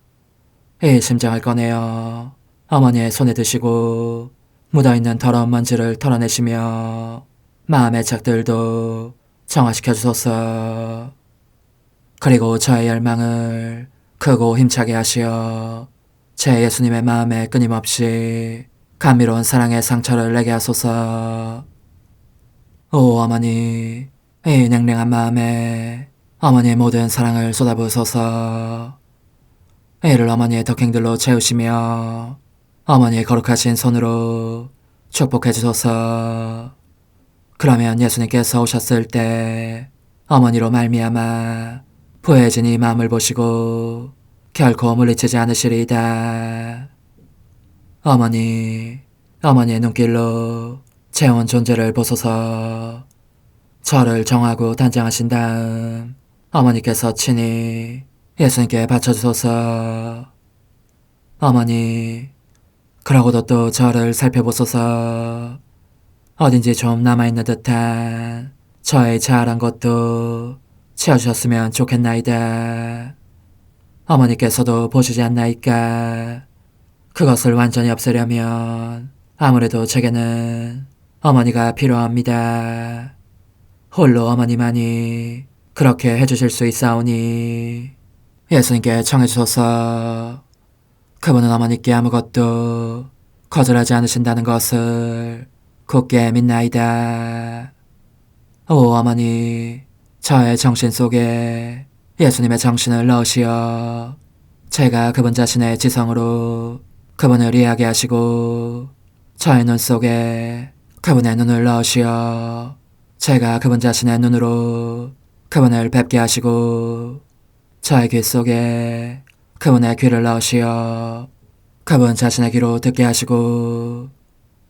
이 심장을 꺼내어 어머니의 손에 드시고 묻어있는 더러운 먼지를 털어내시며 마음의 착들도 정화시켜 주소서. 그리고 저의 열망을 크고 힘차게 하시어 제 예수님의 마음에 끊임없이 감미로운 사랑의 상처를 내게 하소서. 오 어머니, 이 냉랭한 마음에 어머니의 모든 사랑을 쏟아부으소서. 이를 어머니의 덕행들로 채우시며 어머니의 거룩하신 손으로 축복해 주소서. 그러면 예수님께서 오셨을 때 어머니로 말미암아 부해진 이 마음을 보시고 결코 물리치지 않으시리이다. 어머니, 어머니의 눈길로 제 온 존재를 보소서. 저를 정하고 단장하신 다음 어머니께서 친히 예수님께 바쳐주소서. 어머니, 그러고도 또 저를 살펴보소서. 어딘지 좀 남아있는 듯한 저의 자아란 것도 채워주셨으면 좋겠나이다. 어머니께서도 보시지 않나이까? 그것을 완전히 없애려면 아무래도 제게는 어머니가 필요합니다. 홀로 어머니만이 그렇게 해주실 수 있사오니 예수님께 청해주소서. 그분은 어머니께 아무것도 거절하지 않으신다는 것을 굳게 믿나이다. 오 어머니, 저의 정신 속에 예수님의 정신을 넣으시어 제가 그분 자신의 지성으로 그분을 이해하게 하시고 저의 눈 속에 그분의 눈을 넣으시어 제가 그분 자신의 눈으로 그분을 뵙게 하시고 저의 귀 속에 그분의 귀를 넣으시어 그분 자신의 귀로 듣게 하시고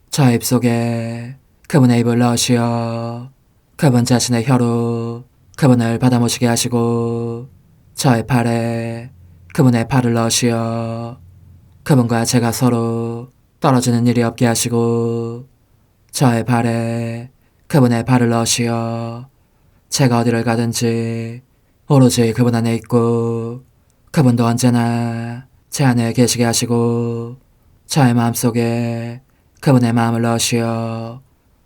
저의 입 속에 그분의 입을 넣으시어 그분 자신의 혀로 그분을 받아모시게 하시고 저의 팔에 그분의 팔을 넣으시어 그분과 제가 서로 떨어지는 일이 없게 하시고 저의 발에 그분의 발을 넣으시어 제가 어디를 가든지 오로지 그분 안에 있고 그분도 언제나 제 안에 계시게 하시고 저의 마음속에 그분의 마음을 넣으시어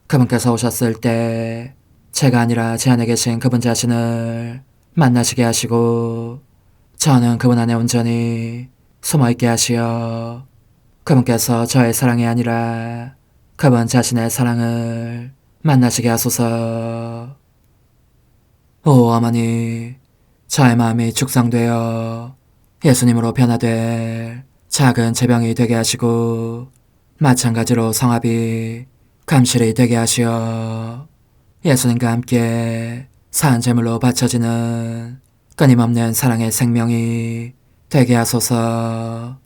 그분께서 오셨을 때 제가 아니라 제 안에 계신 그분 자신을 만나시게 하시고 저는 그분 안에 온전히 숨어있게 하시어 그분께서 저의 사랑이 아니라 그분 자신의 사랑을 만나시게 하소서. 오 어머니, 저의 마음이 축성되어 예수님으로 변화될 작은 제병이 되게 하시고 마찬가지로 성합이 감실이 되게 하시어 예수님과 함께 산 제물로 바쳐지는 끊임없는 사랑의 생명이 되게 하소서.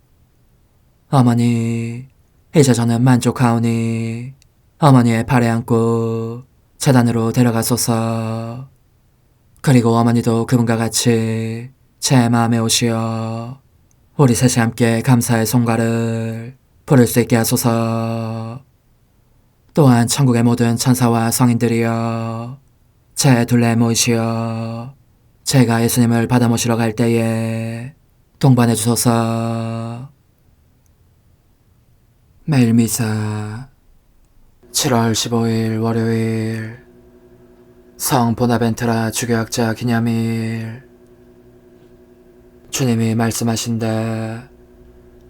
어머니, 이제 저는 만족하오니 어머니의 발에 안고 제단으로 데려가소서. 그리고 어머니도 그분과 같이 제 마음에 오시어 우리 셋이 함께 감사의 송가를 부를 수 있게 하소서. 또한 천국의 모든 천사와 성인들이여 제 둘레에 모이시어 제가 예수님을 받아 모시러 갈 때에 동반해 주소서. 매일 미사 7월 15일 월요일 성 보나벤트라 주교학자 기념일. 주님이 말씀하신다.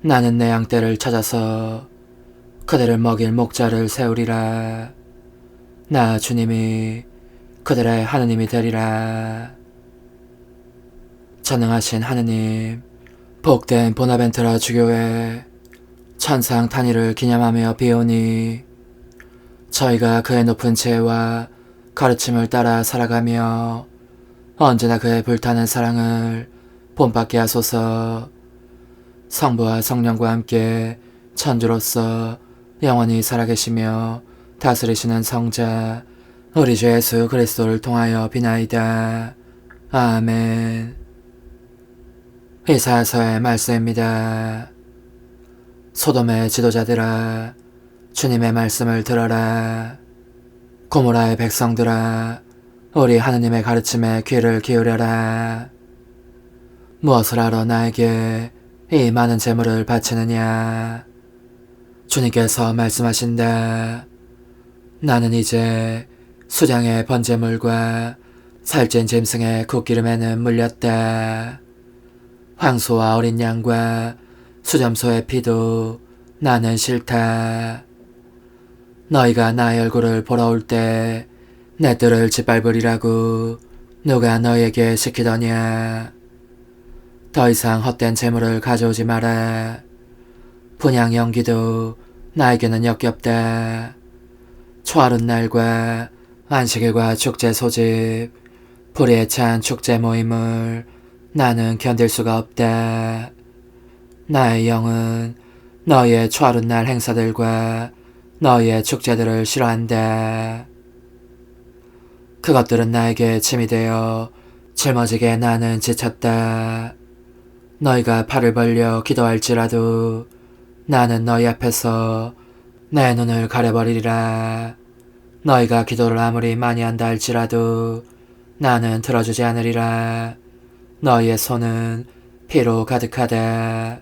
나는 내 양떼를 찾아서 그들을 먹일 목자를 세우리라. 나 주님이 그들의 하느님이 되리라. 전능하신 하느님, 복된 보나벤트라 주교의 천상 탄희를 기념하며 비오니 저희가 그의 높은 지혜와 가르침을 따라 살아가며 언제나 그의 불타는 사랑을 본받게 하소서. 성부와 성령과 함께 천주로서 영원히 살아계시며 다스리시는 성자 우리 주 예수 그리스도를 통하여 비나이다. 아멘. 이사야서의 말씀입니다. 소돔의 지도자들아, 주님의 말씀을 들어라. 고모라의 백성들아, 우리 하느님의 가르침에 귀를 기울여라. 무엇을 하러 나에게 이 많은 재물을 바치느냐. 주님께서 말씀하신다. 나는 이제 수장의 번제물과 살찐 짐승의 굿기름에는 물렸다. 황소와 어린 양과 수점소의 피도 나는 싫다. 너희가 나의 얼굴을 보러 올 때 내 뜰을 짓밟으리라고 누가 너희에게 시키더냐. 더 이상 헛된 재물을 가져오지 마라. 분향 연기도 나에게는 역겹다. 초하룻 날과 안식일과 축제 소집, 불의에 찬 축제 모임을 나는 견딜 수가 없다. 나의 영은 너희의 초하룻 날 행사들과 너희의 축제들을 싫어한다. 그것들은 나에게 짐이 되어 짊어지게 나는 지쳤다. 너희가 팔을 벌려 기도할지라도 나는 너희 앞에서 내 눈을 가려버리리라. 너희가 기도를 아무리 많이 한다 할지라도 나는 들어주지 않으리라. 너희의 손은 피로 가득하다.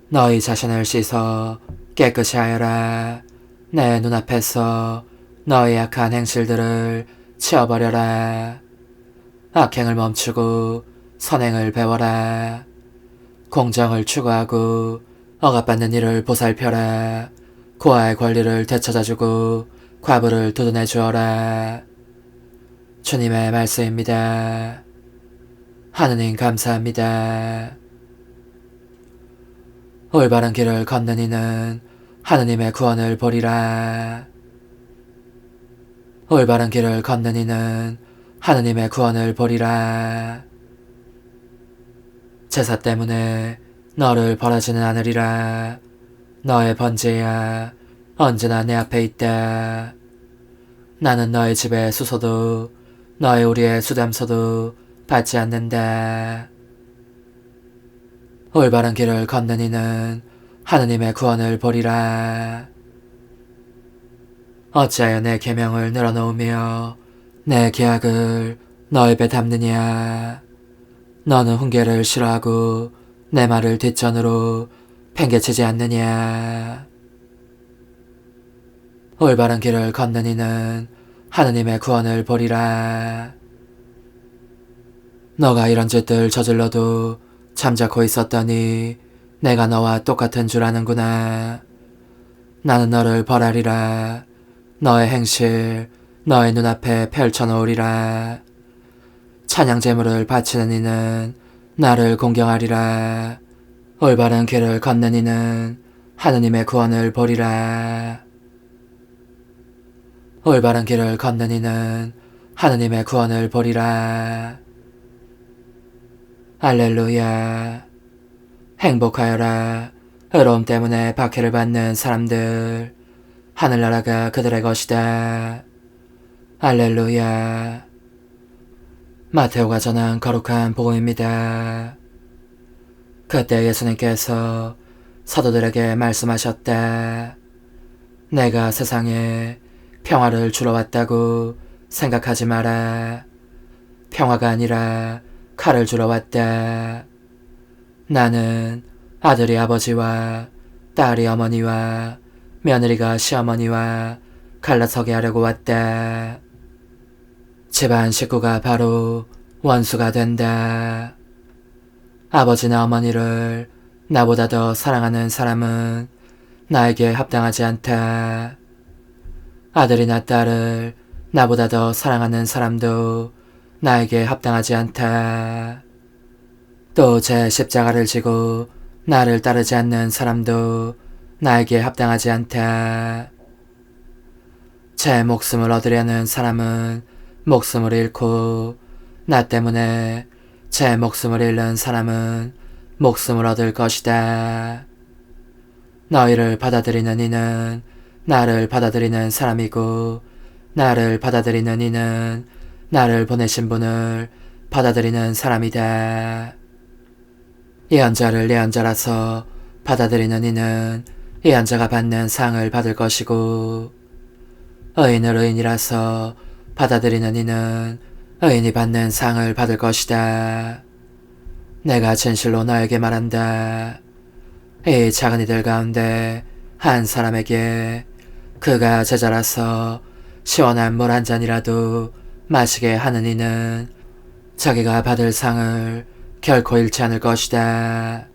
너희 자신을 씻어 깨끗이 하여라. 내 눈앞에서 너희 악한 행실들을 치워버려라. 악행을 멈추고 선행을 배워라. 공정을 추구하고 억압받는 이를 보살펴라. 고아의 권리를 되찾아주고 과부를 두둔해 주어라. 주님의 말씀입니다. 하느님 감사합니다. 올바른 길을 걷는 이는 하느님의 구원을 보리라. 올바른 길을 걷는 이는 하느님의 구원을 보리라. 제사 때문에 너를 벌하지는 않으리라. 너의 번제야 언제나 내 앞에 있다. 나는 너의 집의 수소도 너의 우리의 수담소도 받지 않는다. 올바른 길을 걷는 이는 하느님의 구원을 보리라. 어찌하여 내 계명을 늘어놓으며 내 계약을 너의 입에 담느냐. 너는 훈계를 싫어하고 내 말을 뒷전으로 팽개치지 않느냐. 올바른 길을 걷는 이는 하느님의 구원을 보리라. 너가 이런 짓들 저질러도 잠자코 있었더니 내가 너와 똑같은 줄 아는구나. 나는 너를 벌하리라. 너의 행실 너의 눈앞에 펼쳐놓으리라. 찬양 제물을 바치는 이는 나를 공경하리라. 올바른 길을 걷는 이는 하느님의 구원을 보리라. 올바른 길을 걷는 이는 하느님의 구원을 보리라. 할렐루야. 행복하여라. 의로움 때문에 박해를 받는 사람들. 하늘나라가 그들의 것이다. 할렐루야. 마테오가 전한 거룩한 복음입니다. 그때 예수님께서 사도들에게 말씀하셨다. 내가 세상에 평화를 주러 왔다고 생각하지 마라. 평화가 아니라 칼을 주러 왔다. 나는 아들이 아버지와 딸이 어머니와 며느리가 시어머니와 갈라서게 하려고 왔다. 집안 식구가 바로 원수가 된다. 아버지나 어머니를 나보다 더 사랑하는 사람은 나에게 합당하지 않다. 아들이나 딸을 나보다 더 사랑하는 사람도 나에게 합당하지 않다. 또 제 십자가를 지고 나를 따르지 않는 사람도 나에게 합당하지 않다. 제 목숨을 얻으려는 사람은 목숨을 잃고 나 때문에 제 목숨을 잃는 사람은 목숨을 얻을 것이다. 너희를 받아들이는 이는 나를 받아들이는 사람이고 나를 받아들이는 이는 나를 보내신 분을 받아들이는 사람이다. 예언자를 예언자라서 받아들이는 이는 예언자가 받는 상을 받을 것이고 의인을 의인이라서 받아들이는 이는 의인이 받는 상을 받을 것이다. 내가 진실로 너에게 말한다. 이 작은 이들 가운데 한 사람에게 그가 제자라서 시원한 물 한 잔이라도 마시게 하는 이는 자기가 받을 상을 결코 잃지 않을 것이다.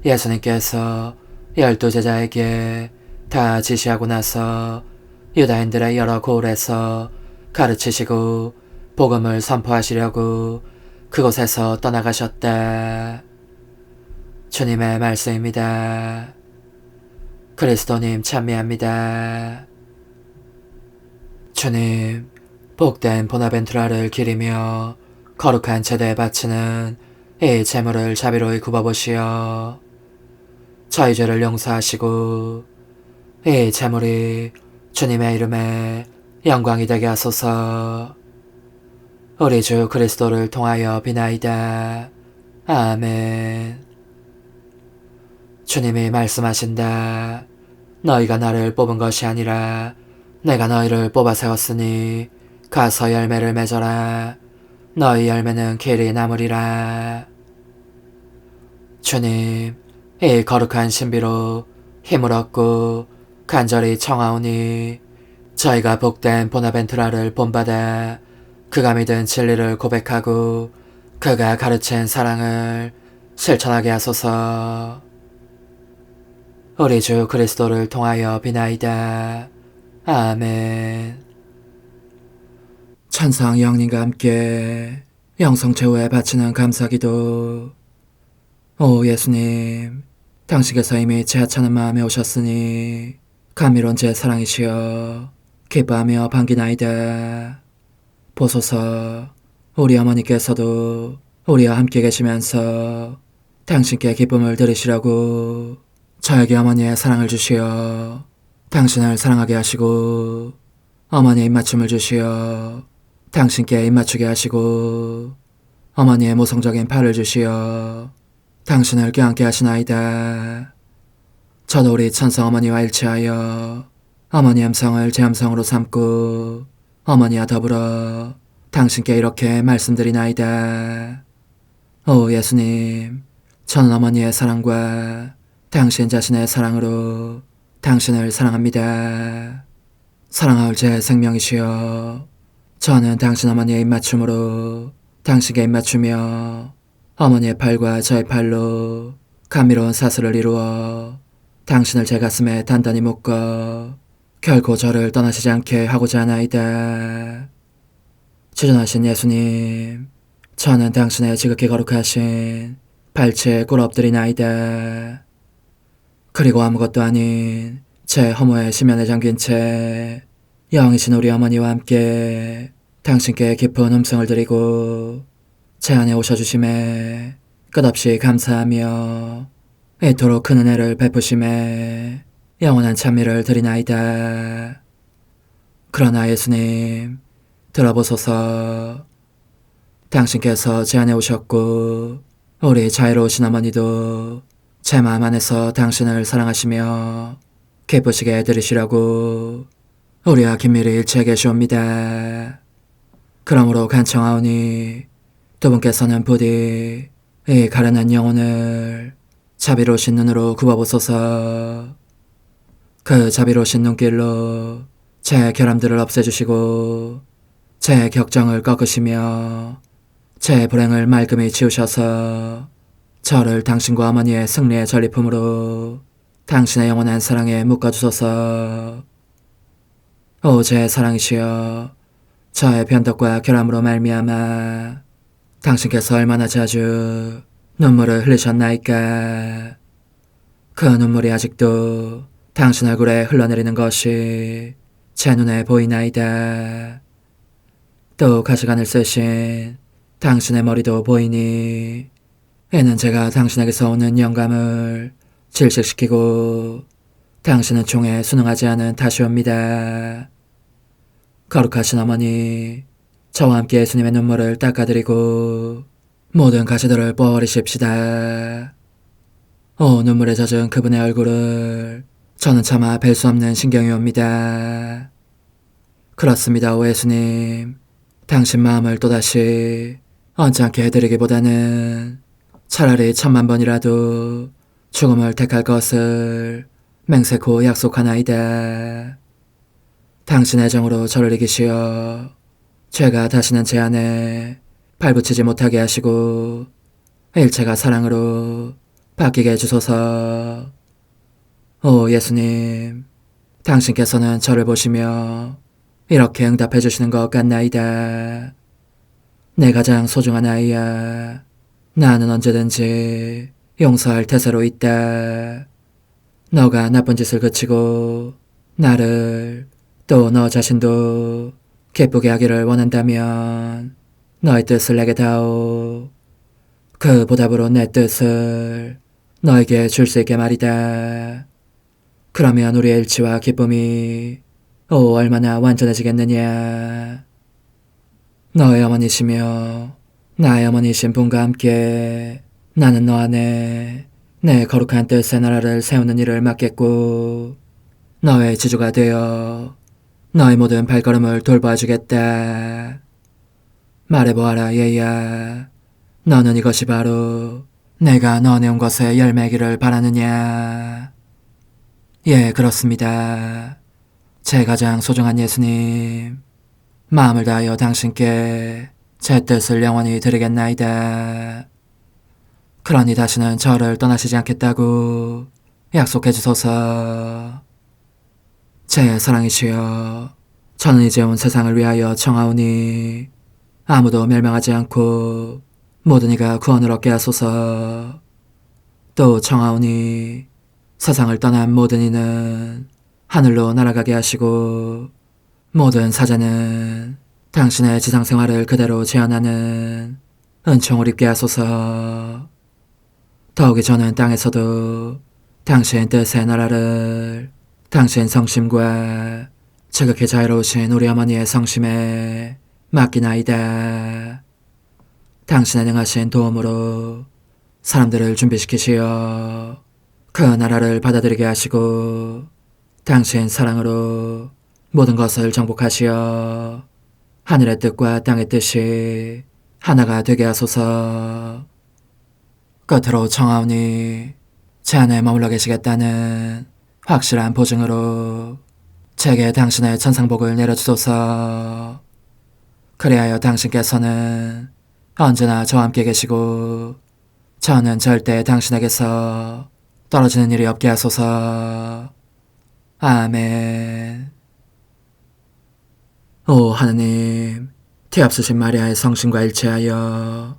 예수님께서 12 제자에게 다 지시하고 나서 유다인들의 여러 고을에서 가르치시고 복음을 선포하시려고 그곳에서 떠나가셨다. 주님의 말씀입니다. 그리스도님 찬미합니다. 주님, 복된 보나벤투라를 기리며 거룩한 제대에 바치는 이 제물을 자비로이 굽어보시어 저희 죄를 용서하시고 이 제물이 주님의 이름에 영광이 되게 하소서. 우리 주 그리스도를 통하여 비나이다. 아멘. 주님이 말씀하신다. 너희가 나를 뽑은 것이 아니라 내가 너희를 뽑아 세웠으니 가서 열매를 맺어라. 너희 열매는 길이 남으리라. 주님, 이 거룩한 신비로 힘을 얻고 간절히 청하오니 저희가 복된 보나벤투라를 본받아 그가 믿은 진리를 고백하고 그가 가르친 사랑을 실천하게 하소서. 우리 주 그리스도를 통하여 비나이다. 아멘. 천상 영님과 함께 영성 최후에 바치는 감사기도. 오 예수님, 당신께서 이미 제 하찮은 마음에 오셨으니 감미로운 제 사랑이시여 기뻐하며 반기나이다. 보소서, 우리 어머니께서도 우리와 함께 계시면서 당신께 기쁨을 들으시라고 저에게 어머니의 사랑을 주시어 당신을 사랑하게 하시고 어머니의 입맞춤을 주시어 당신께 입맞추게 하시고 어머니의 모성적인 팔을 주시어 당신을 껴안게 하시나이다. 저도 우리 천성 어머니와 일치하여 어머니 음성을 제 음성으로 삼고 어머니와 더불어 당신께 이렇게 말씀드리나이다. 오 예수님, 저는 어머니의 사랑과 당신 자신의 사랑으로 당신을 사랑합니다. 사랑하올 제 생명이시여, 저는 당신 어머니의 입맞춤으로 당신께 입맞추며 어머니의 팔과 저의 팔로 감미로운 사슬을 이루어 당신을 제 가슴에 단단히 묶어 결코 저를 떠나시지 않게 하고자 하나이다. 주전하신 예수님, 저는 당신의 지극히 거룩하신 발치에 꿇어 엎드리나이다. 그리고 아무것도 아닌 제 허무의 심연에 잠긴 채 영이신 우리 어머니와 함께 당신께 깊은 음성을 드리고 제 안에 오셔주심에 끝없이 감사하며 이토록 큰 은혜를 베푸심에 영원한 찬미를 드리나이다. 그러나 예수님, 들어보소서. 당신께서 제 안에 오셨고 우리 자유로우신 어머니도 제 마음 안에서 당신을 사랑하시며 기쁘시게 들으시라고 우리와 긴밀히 일치해 계시옵니다. 그러므로 간청하오니 두 분께서는 부디 이 가련한 영혼을 자비로우신 눈으로 굽어보소서. 그 자비로우신 눈길로 제 결함들을 없애주시고 제 격정을 꺾으시며 제 불행을 말끔히 지우셔서 저를 당신과 어머니의 승리의 전리품으로 당신의 영원한 사랑에 묶어주소서. 오 제 사랑이시여, 저의 변덕과 결함으로 말미암아 당신께서 얼마나 자주 눈물을 흘리셨나이까. 그 눈물이 아직도 당신 얼굴에 흘러내리는 것이 제 눈에 보이나이다. 또 가시관을 쓰신 당신의 머리도 보이니 이는 제가 당신에게서 오는 영감을 질식시키고 당신은 총에 순응하지 않은 탓이옵니다. 거룩하신 어머니, 저와 함께 예수님의 눈물을 닦아드리고 모든 가시들을 뽑아버리십시다. 오 눈물에 젖은 그분의 얼굴을 저는 차마 뵐 수 없는 신경이 옵니다. 그렇습니다, 오 예수님. 당신 마음을 또다시 언짢게 해드리기보다는 차라리 10,000,000번이라도 죽음을 택할 것을 맹세코 약속하나이다. 당신의 정으로 저를 이기시어 죄가 다시는 제 안에 발붙이지 못하게 하시고 일체가 사랑으로 바뀌게 해주소서. 오 예수님, 당신께서는 저를 보시며 이렇게 응답해 주시는 것 같나이다. 내 가장 소중한 아이야, 나는 언제든지 용서할 태세로 있다. 너가 나쁜 짓을 그치고 나를 또 너 자신도 기쁘게 하기를 원한다면 너의 뜻을 내게 다오. 그 보답으로 내 뜻을 너에게 줄 수 있게 말이다. 그러면 우리의 일치와 기쁨이 얼마나 완전해지겠느냐. 너의 어머니시며 나의 어머니신 분과 함께 나는 너 안에 내 거룩한 뜻의 나라를 세우는 일을 맡겠고 너의 지주가 되어 너의 모든 발걸음을 돌봐주겠다. 말해보아라 얘야, 너는 이것이 바로 내가 너네 온 것에 열매기를 바라느냐. 예, 그렇습니다. 제 가장 소중한 예수님, 마음을 다하여 당신께 제 뜻을 영원히 드리겠나이다. 그러니 다시는 저를 떠나시지 않겠다고 약속해 주소서. 제 사랑이시여, 저는 이제 온 세상을 위하여 청하오니 아무도 멸망하지 않고 모든 이가 구원을 얻게 하소서. 또 청하오니 세상을 떠난 모든 이는 하늘로 날아가게 하시고 모든 사자는 당신의 지상생활을 그대로 재현하는 은총을 입게 하소서. 더욱이 저는 땅에서도 당신 뜻의 나라를 당신 성심과 지극히 자유로우신 우리 어머니의 성심에 맡기나이다. 당신의 능하신 도움으로 사람들을 준비시키시어 그 나라를 받아들이게 하시고 당신 사랑으로 모든 것을 정복하시어 하늘의 뜻과 땅의 뜻이 하나가 되게 하소서. 끝으로 청하오니 제 안에 머물러 계시겠다는 확실한 보증으로 제게 당신의 천상복을 내려주소서. 그리하여 당신께서는 언제나 저와 함께 계시고 저는 절대 당신에게서 떨어지는 일이 없게 하소서. 아멘. 오 하느님, 뒤앞서신 마리아의 성심과 일치하여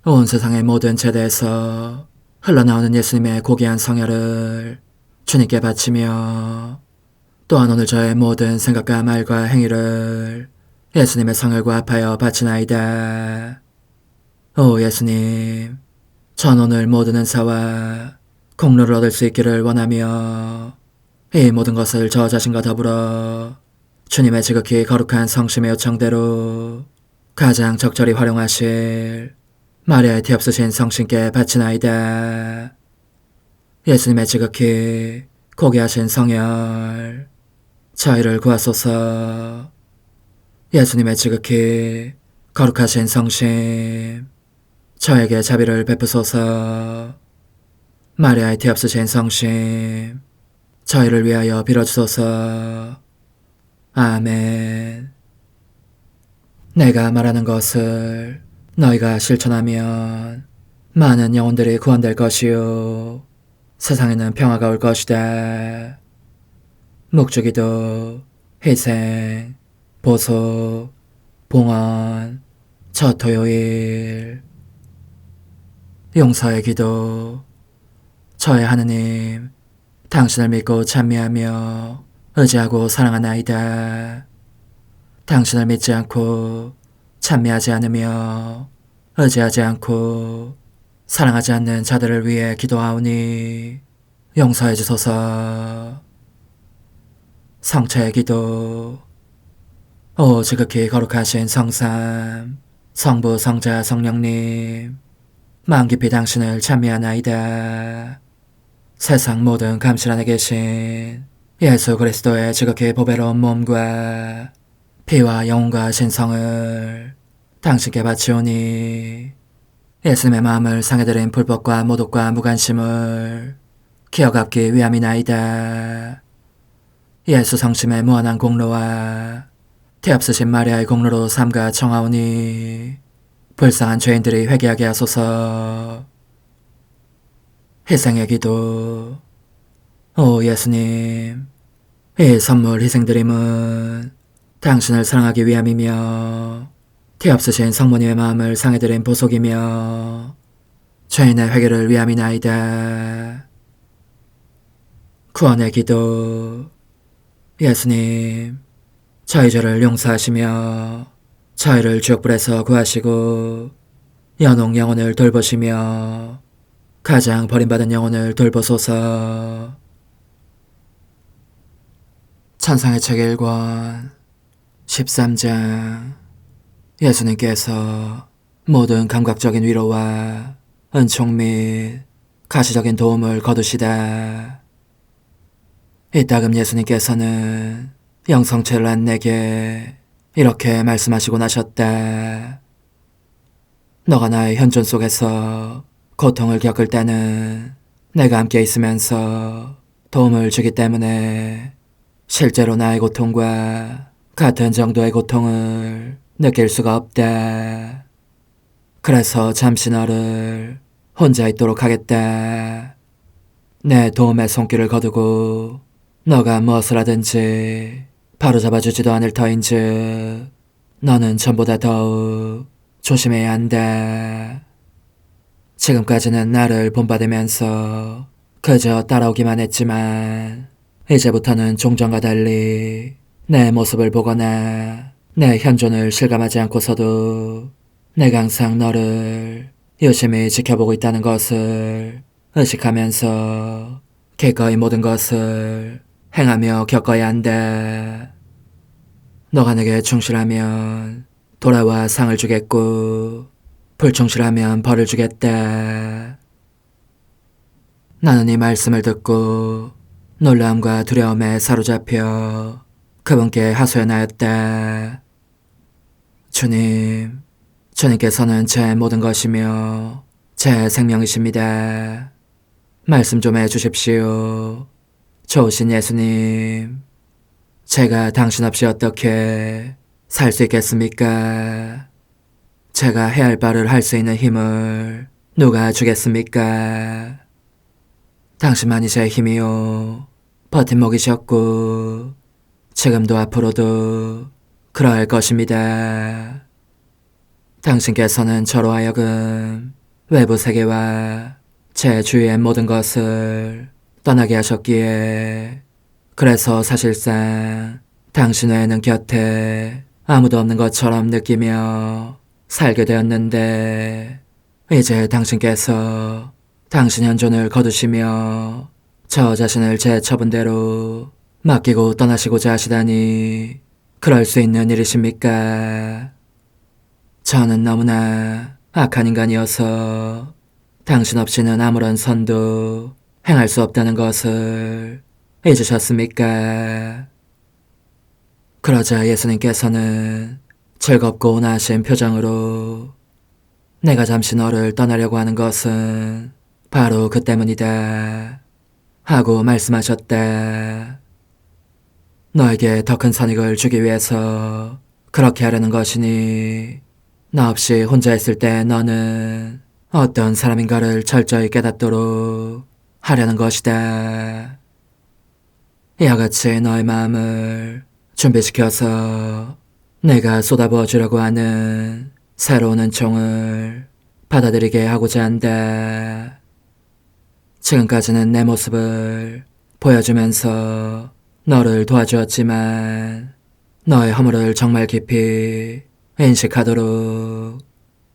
온 세상의 모든 제대에서 흘러나오는 예수님의 고귀한 성혈을 주님께 바치며 또한 오늘 저의 모든 생각과 말과 행위를 예수님의 성혈과 합하여 바치나이다. 오 예수님, 전 오늘 모든 은사와 공로를 얻을 수 있기를 원하며 이 모든 것을 저 자신과 더불어 주님의 지극히 거룩한 성심의 요청대로 가장 적절히 활용하실 마리아의 뒤앞서신 성신께 바치나이다. 예수님의 지극히 고귀하신 성혈, 저희를 구하소서. 예수님의 지극히 거룩하신 성심, 저에게 자비를 베푸소서. 마리아의 뒤앞서신 성심, 저희를 위하여 빌어주소서. 아멘. 내가 말하는 것을 너희가 실천하면 많은 영혼들이 구원될 것이요 세상에는 평화가 올 것이다. 묵주기도, 희생, 보속, 봉헌, 첫 토요일. 용서의 기도. 저의 하느님, 당신을 믿고 찬미하며 의지하고 사랑하나이다. 당신을 믿지 않고 찬미하지 않으며 의지하지 않고 사랑하지 않는 자들을 위해 기도하오니 용서해 주소서. 성체의 기도. 오 지극히 거룩하신 성삼, 성부, 성자, 성령님, 마음 깊이 당신을 찬미하나이다. 세상 모든 감실 안에 계신 예수 그리스도의 지극히 보배로운 몸과 피와 영혼과 신성을 당신께 바치오니 예수님의 마음을 상해드린 불법과 모독과 무관심을 기억하기 위함이나이다. 예수 성심의 무한한 공로와 뒤앞서신 마리아의 공로로 삼가 청하오니 불쌍한 죄인들이 회개하게 하소서. 희생의 기도. 오 예수님, 이 선물 희생드림은 당신을 사랑하기 위함이며 뒤앞서신 성모님의 마음을 상해드린 보속이며 죄인의 회개를 위함이나이다. 구원의 기도. 예수님, 저희 죄를 용서하시며 저희를 지옥불에서 구하시고 연옥 영혼을 돌보시며 가장 버림받은 영혼을 돌보소서. 천상의 책 1권 13장. 예수님께서 모든 감각적인 위로와 은총 및 가시적인 도움을 거두시다. 이따금 예수님께서는 영성체를 한 내게 이렇게 말씀하시고 나셨다. 너가 나의 현존 속에서 고통을 겪을 때는 내가 함께 있으면서 도움을 주기 때문에 실제로 나의 고통과 같은 정도의 고통을 느낄 수가 없다. 그래서 잠시 너를 혼자 있도록 하겠다. 내 도움의 손길을 거두고 너가 무엇을 하든지 바로잡아주지도 않을 터인즉 너는 전보다 더욱 조심해야 한다. 지금까지는 나를 본받으면서 그저 따라오기만 했지만 이제부터는 종전과 달리 내 모습을 보거나 내 현존을 실감하지 않고서도 내가 항상 너를 유심히 지켜보고 있다는 것을 의식하면서 기꺼이 모든 것을 행하며 겪어야 한다. 너가 내게 충실하면 돌아와 상을 주겠고 불충실하면 벌을 주겠다. 나는 이 말씀을 듣고 놀라움과 두려움에 사로잡혀 그분께 하소연하였다. 주님, 주님께서는 제 모든 것이며 제 생명이십니다. 말씀 좀 해주십시오. 좋으신 예수님, 제가 당신 없이 어떻게 살 수 있겠습니까? 제가 해야 할 바를 할 수 있는 힘을 누가 주겠습니까? 당신만이 제 힘이요 버팀목이셨고 지금도 앞으로도 그러할 것입니다. 당신께서는 저로 하여금 외부 세계와 제 주위의 모든 것을 떠나게 하셨기에 그래서 사실상 당신 외에는 곁에 아무도 없는 것처럼 느끼며 살게 되었는데 이제 당신께서 당신 현존을 거두시며 저 자신을 제 처분대로 맡기고 떠나시고자 하시다니 그럴 수 있는 일이십니까? 저는 너무나 악한 인간이어서 당신 없이는 아무런 선도 행할 수 없다는 것을 잊으셨습니까? 그러자 예수님께서는 즐겁고 온화하신 표정으로 내가 잠시 너를 떠나려고 하는 것은 바로 그 때문이다 하고 말씀하셨다. 너에게 더 큰 선익을 주기 위해서 그렇게 하려는 것이니 나 없이 혼자 있을 때 너는 어떤 사람인가를 철저히 깨닫도록 하려는 것이다. 이와 같이 너의 마음을 준비시켜서 내가 쏟아부어 주려고 하는 새로운 은총을 받아들이게 하고자 한다. 지금까지는 내 모습을 보여주면서 너를 도와주었지만 너의 허물을 정말 깊이 인식하도록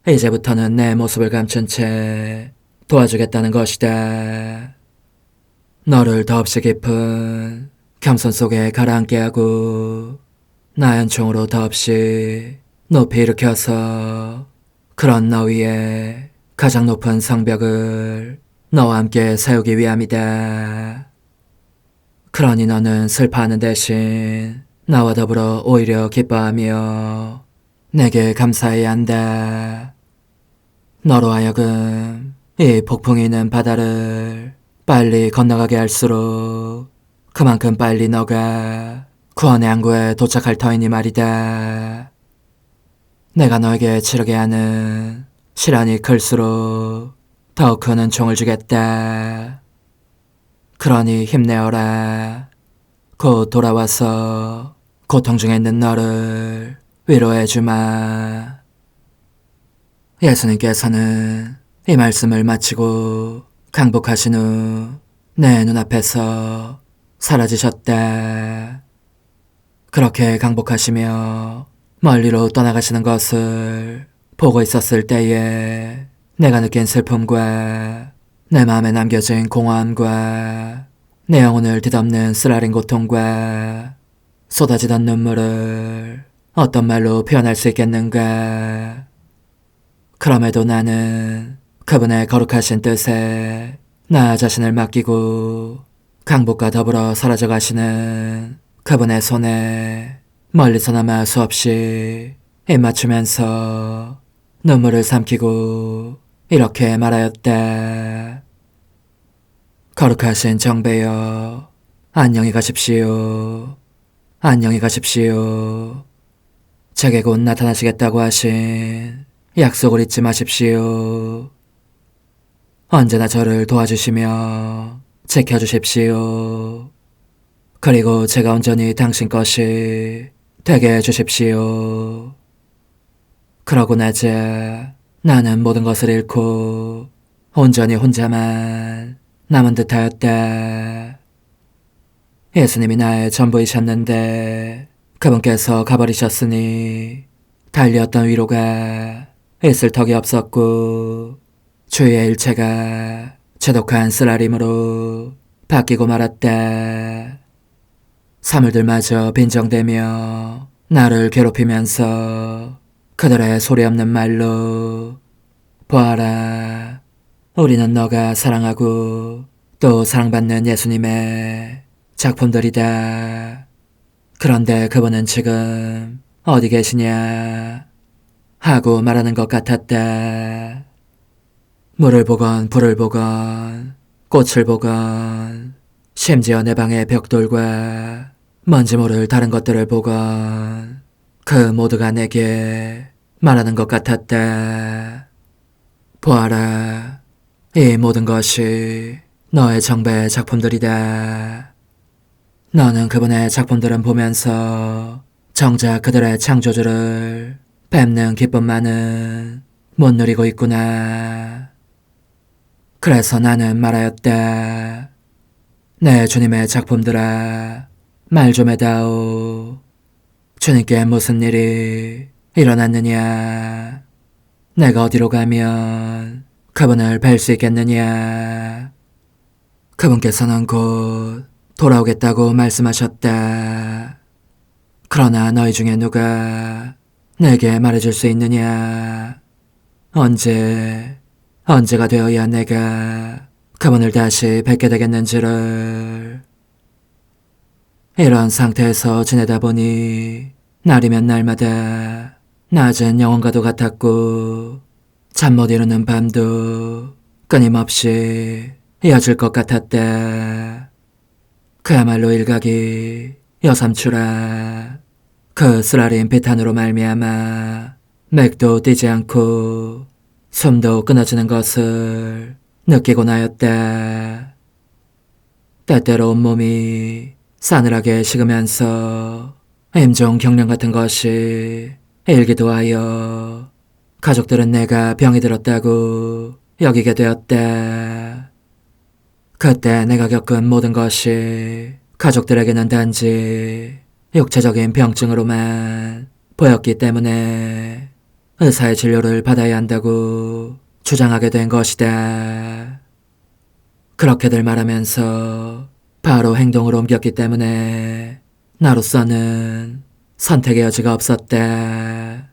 이제부터는 내 모습을 감춘 채 도와주겠다는 것이다. 너를 더없이 깊은 겸손 속에 가라앉게 하고 나의 은총으로 더없이 높이 일으켜서 그런 너 위에 가장 높은 성벽을 너와 함께 세우기 위함이다. 그러니 너는 슬퍼하는 대신 나와 더불어 오히려 기뻐하며 내게 감사해야 한다. 너로 하여금 이 폭풍이 있는 바다를 빨리 건너가게 할수록 그만큼 빨리 너가 구원의 항구에 도착할 터이니 말이다. 내가 너에게 치르게 하는 시련이 클수록 더욱 큰 은총을 주겠다. 그러니 힘내어라. 곧 돌아와서 고통 중에 있는 너를 위로해주마. 예수님께서는 이 말씀을 마치고 강복하신 후 내 눈앞에서 사라지셨다. 그렇게 강복하시며 멀리로 떠나가시는 것을 보고 있었을 때에 내가 느낀 슬픔과 내 마음에 남겨진 공허함과 내 영혼을 뒤덮는 쓰라린 고통과 쏟아지던 눈물을 어떤 말로 표현할 수 있겠는가. 그럼에도 나는 그분의 거룩하신 뜻에 나 자신을 맡기고 강복과 더불어 사라져 가시는 그분의 손에 멀리서나마 수없이 입맞추면서 눈물을 삼키고 이렇게 말하였다. 거룩하신 정배여, 안녕히 가십시오. 안녕히 가십시오. 제게 곧 나타나시겠다고 하신 약속을 잊지 마십시오. 언제나 저를 도와주시며 지켜주십시오. 그리고 제가 온전히 당신 것이 되게 해주십시오. 그러고 나자 나는 모든 것을 잃고 온전히 혼자만 남은 듯하였다. 예수님이 나의 전부이셨는데 그분께서 가버리셨으니 달리었던 위로가 있을 턱이 없었고 주위의 일체가 죄독한 쓰라림으로 바뀌고 말았다. 사물들마저 빈정대며 나를 괴롭히면서 그들의 소리 없는 말로 보아라, 우리는 너가 사랑하고 또 사랑받는 예수님의 작품들이다. 그런데 그분은 지금 어디 계시냐 하고 말하는 것 같았다. 물을 보건 불을 보건 꽃을 보건 심지어 내 방의 벽돌과 뭔지 모를 다른 것들을 보건 그 모두가 내게 말하는 것 같았다. 보아라, 이 모든 것이 너의 정배의 작품들이다. 너는 그분의 작품들은 보면서 정작 그들의 창조주를 뵙는 기쁨만은 못 누리고 있구나. 그래서 나는 말하였다. 내 주님의 작품들아, 말 좀 해다오. 주님께 무슨 일이 일어났느냐? 내가 어디로 가면 그분을 뵐 수 있겠느냐? 그분께서는 곧 돌아오겠다고 말씀하셨다. 그러나 너희 중에 누가 내게 말해줄 수 있느냐? 언제가 되어야 내가 그분을 다시 뵙게 되겠는지를. 이런 상태에서 지내다 보니 날이면 날마다 낮은 영혼과도 같았고 잠 못 이루는 밤도 끊임없이 이어질 것 같았다. 그야말로 일각이 여삼추라. 그 쓰라린 비탄으로 말미암아 맥도 뛰지 않고 숨도 끊어지는 것을 느끼고 나였다. 때때로 온몸이 싸늘하게 식으면서 임종 경련 같은 것이 일기도 하여 가족들은 내가 병이 들었다고 여기게 되었다. 그때 내가 겪은 모든 것이 가족들에게는 단지 육체적인 병증으로만 보였기 때문에 의사의 진료를 받아야 한다고 주장하게 된 것이다. 그렇게들 말하면서 바로 행동으로 옮겼기 때문에 나로서는 선택의 여지가 없었다.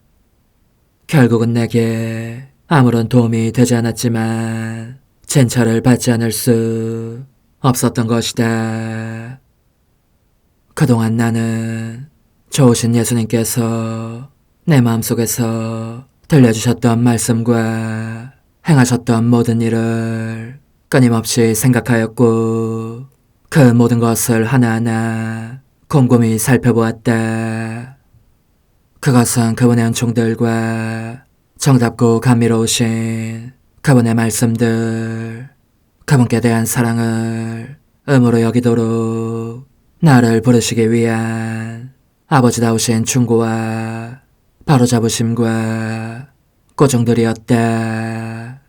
결국은 내게 아무런 도움이 되지 않았지만 진찰을 받지 않을 수 없었던 것이다. 그동안 나는 좋으신 예수님께서 내 마음속에서 들려주셨던 말씀과 행하셨던 모든 일을 끊임없이 생각하였고 그 모든 것을 하나하나 곰곰이 살펴보았다. 그것은 그분의 은총들과 정답고 감미로우신 그분의 말씀들, 그분께 대한 사랑을 의무로 여기도록 나를 부르시기 위한 아버지다우신 충고와 바로잡으심과 고정들이었다.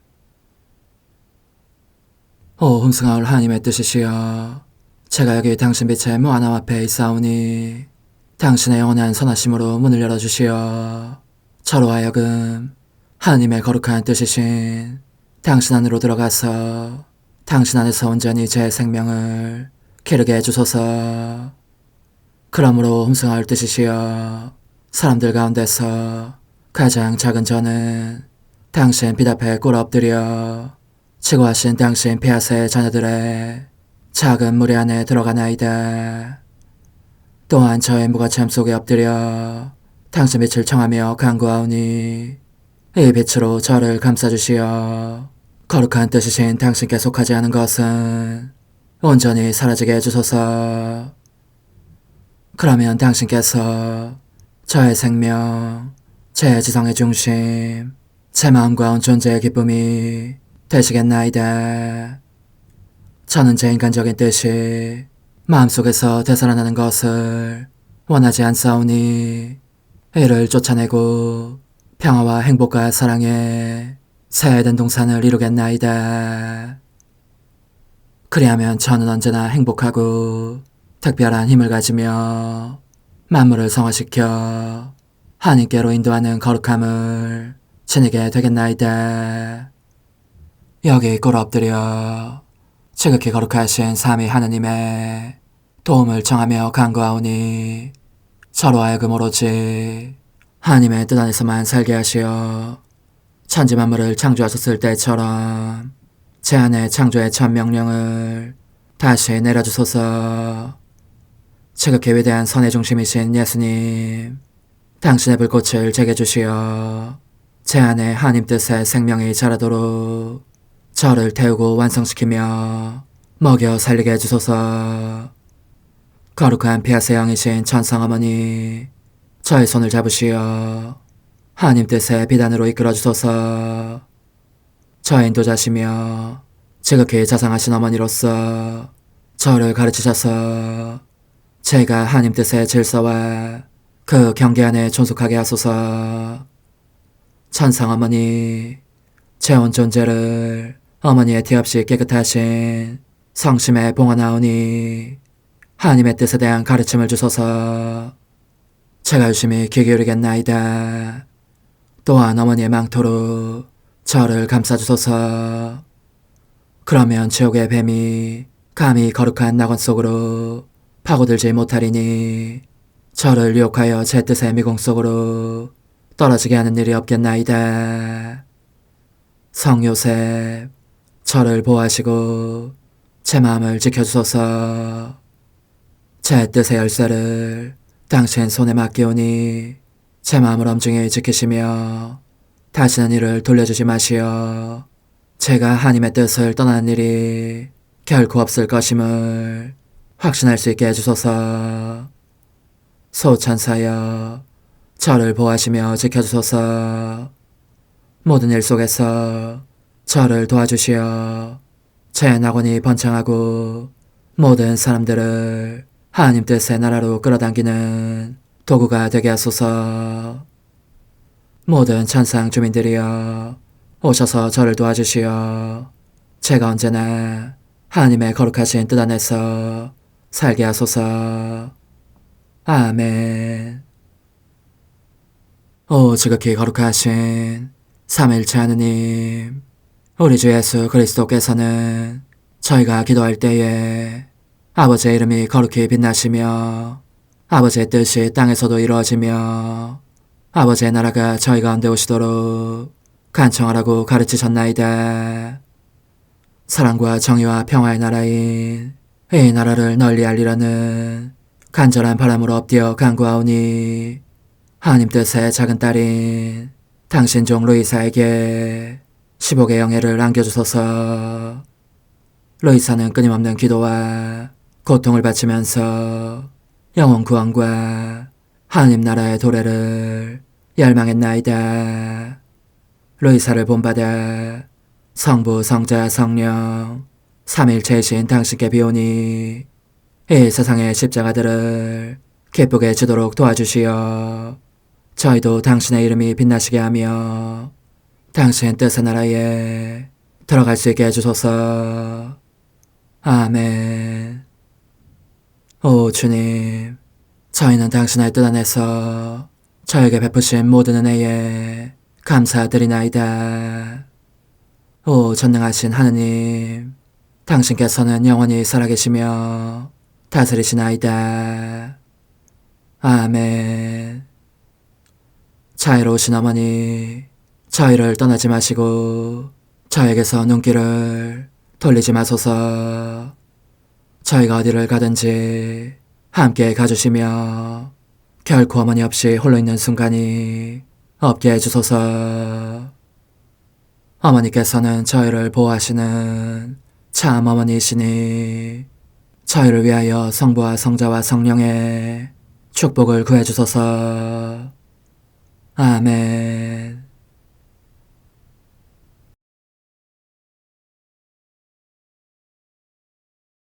오 흥승하올 하나님의 뜻이시여, 제가 여기 당신 빛의 무한함 앞에 있사오니 당신의 영원한 선하심으로 문을 열어주시어 저로 하여금 하나님의 거룩한 뜻이신 당신 안으로 들어가서 당신 안에서 온전히 제 생명을 기르게 해주소서. 그러므로 흥승하올 뜻이시여, 사람들 가운데서 가장 작은 저는 당신 빛 앞에 꿇어 엎드려 지고하신 당신 폐하세 자녀들의 작은 무리 안에 들어가나이다. 또한 저의 무거참 속에 엎드려 당신 빛을 청하며 간구하오니 이 빛으로 저를 감싸주시어 거룩한 뜻이신 당신께 속하지 않은 것은 온전히 사라지게 해주소서. 그러면 당신께서 저의 생명, 제 지성의 중심, 제 마음과 온 존재의 기쁨이 되시겠나이다. 저는 제 인간적인 뜻이 마음속에서 되살아나는 것을 원하지 않사오니 이를 쫓아내고 평화와 행복과 사랑에 새해된 동산을 이루겠나이다. 그리하면 저는 언제나 행복하고 특별한 힘을 가지며 만물을 성화시켜 하나님께로 인도하는 거룩함을 지니게 되겠나이다. 여기 꿇어 엎드려 지극히 거룩하신 삼위 하느님의 도움을 청하며 간구하오니 저로 하여금 오로지 하나님의 뜻 안에서만 살게 하시어 천지 만물을 창조하셨을 때처럼 제 안에 창조의 첫 명령을 다시 내려주소서. 지극히 위대한 선의 중심이신 예수님, 당신의 불꽃을 제게 주시어 제 안에 하나님 뜻의 생명이 자라도록 저를 태우고 완성시키며 먹여 살리게 해주소서. 거룩한 피아세 영이신 천상어머니, 저의 손을 잡으시어 하나님 뜻의 비단으로 이끌어주소서. 저의 인도자시며 지극히 자상하신 어머니로서 저를 가르치셔서 제가 하나님 뜻의 질서와 그 경계 안에 존속하게 하소서. 천상어머니, 제 온 존재를 어머니의 티 없이 깨끗하신 성심에 봉헌하오니 하나님의 뜻에 대한 가르침을 주소서. 제가 열심히 귀 기울이겠나이다. 또한 어머니의 망토로 저를 감싸주소서. 그러면 지옥의 뱀이 감히 거룩한 낙원 속으로 파고들지 못하리니 저를 유혹하여 제 뜻의 미궁 속으로 떨어지게 하는 일이 없겠나이다. 성 요셉, 저를 보호하시고 제 마음을 지켜주소서. 제 뜻의 열쇠를 당신 손에 맡기오니 제 마음을 엄중히 지키시며 다시는 이를 돌려주지 마시어 제가 하나님의 뜻을 떠나는 일이 결코 없을 것임을 확신할 수 있게 해주소서. 소천사여, 저를 보호하시며 지켜주소서. 모든 일 속에서 저를 도와주시어 제 낙원이 번창하고 모든 사람들을 하나님 뜻의 나라로 끌어당기는 도구가 되게 하소서. 모든 천상 주민들이여, 오셔서 저를 도와주시어 제가 언제나 하나님의 거룩하신 뜻 안에서 살게 하소서. 아멘. 오 지극히 거룩하신 삼일체 하느님, 우리 주 예수 그리스도께서는 저희가 기도할 때에 아버지의 이름이 거룩히 빛나시며 아버지의 뜻이 땅에서도 이루어지며 아버지의 나라가 저희 가운데 오시도록 간청하라고 가르치셨나이다. 사랑과 정의와 평화의 나라인 이 나라를 널리 알리라는 간절한 바람으로 엎드려 간구하오니 하나님 뜻의 작은 딸인 당신 종 루이사에게 15개 영예를 안겨주소서. 루이사는 끊임없는 기도와 고통을 바치면서 영혼 구원과 하나님 나라의 도래를 열망했나이다. 루이사를 본받아 성부, 성자, 성령 삼일체이신 당신께 비오니 이 세상의 십자가들을 기쁘게 지도록 도와주시어 저희도 당신의 이름이 빛나시게 하며 당신 뜻의 나라에 들어갈 수 있게 해주소서. 아멘. 오 주님, 저희는 당신의 뜻 안에서 저에게 베푸신 모든 은혜에 감사드리나이다. 오 전능하신 하느님, 당신께서는 영원히 살아계시며 다스리시나이다. 아멘. 자애로우신 어머니, 저희를 떠나지 마시고 저에게서 눈길을 돌리지 마소서. 저희가 어디를 가든지 함께 가주시며 결코 어머니 없이 홀로 있는 순간이 없게 해주소서. 어머니께서는 저희를 보호하시는 참 어머니이시니 저희를 위하여 성부와 성자와 성령의 축복을 구해주소서. 아멘.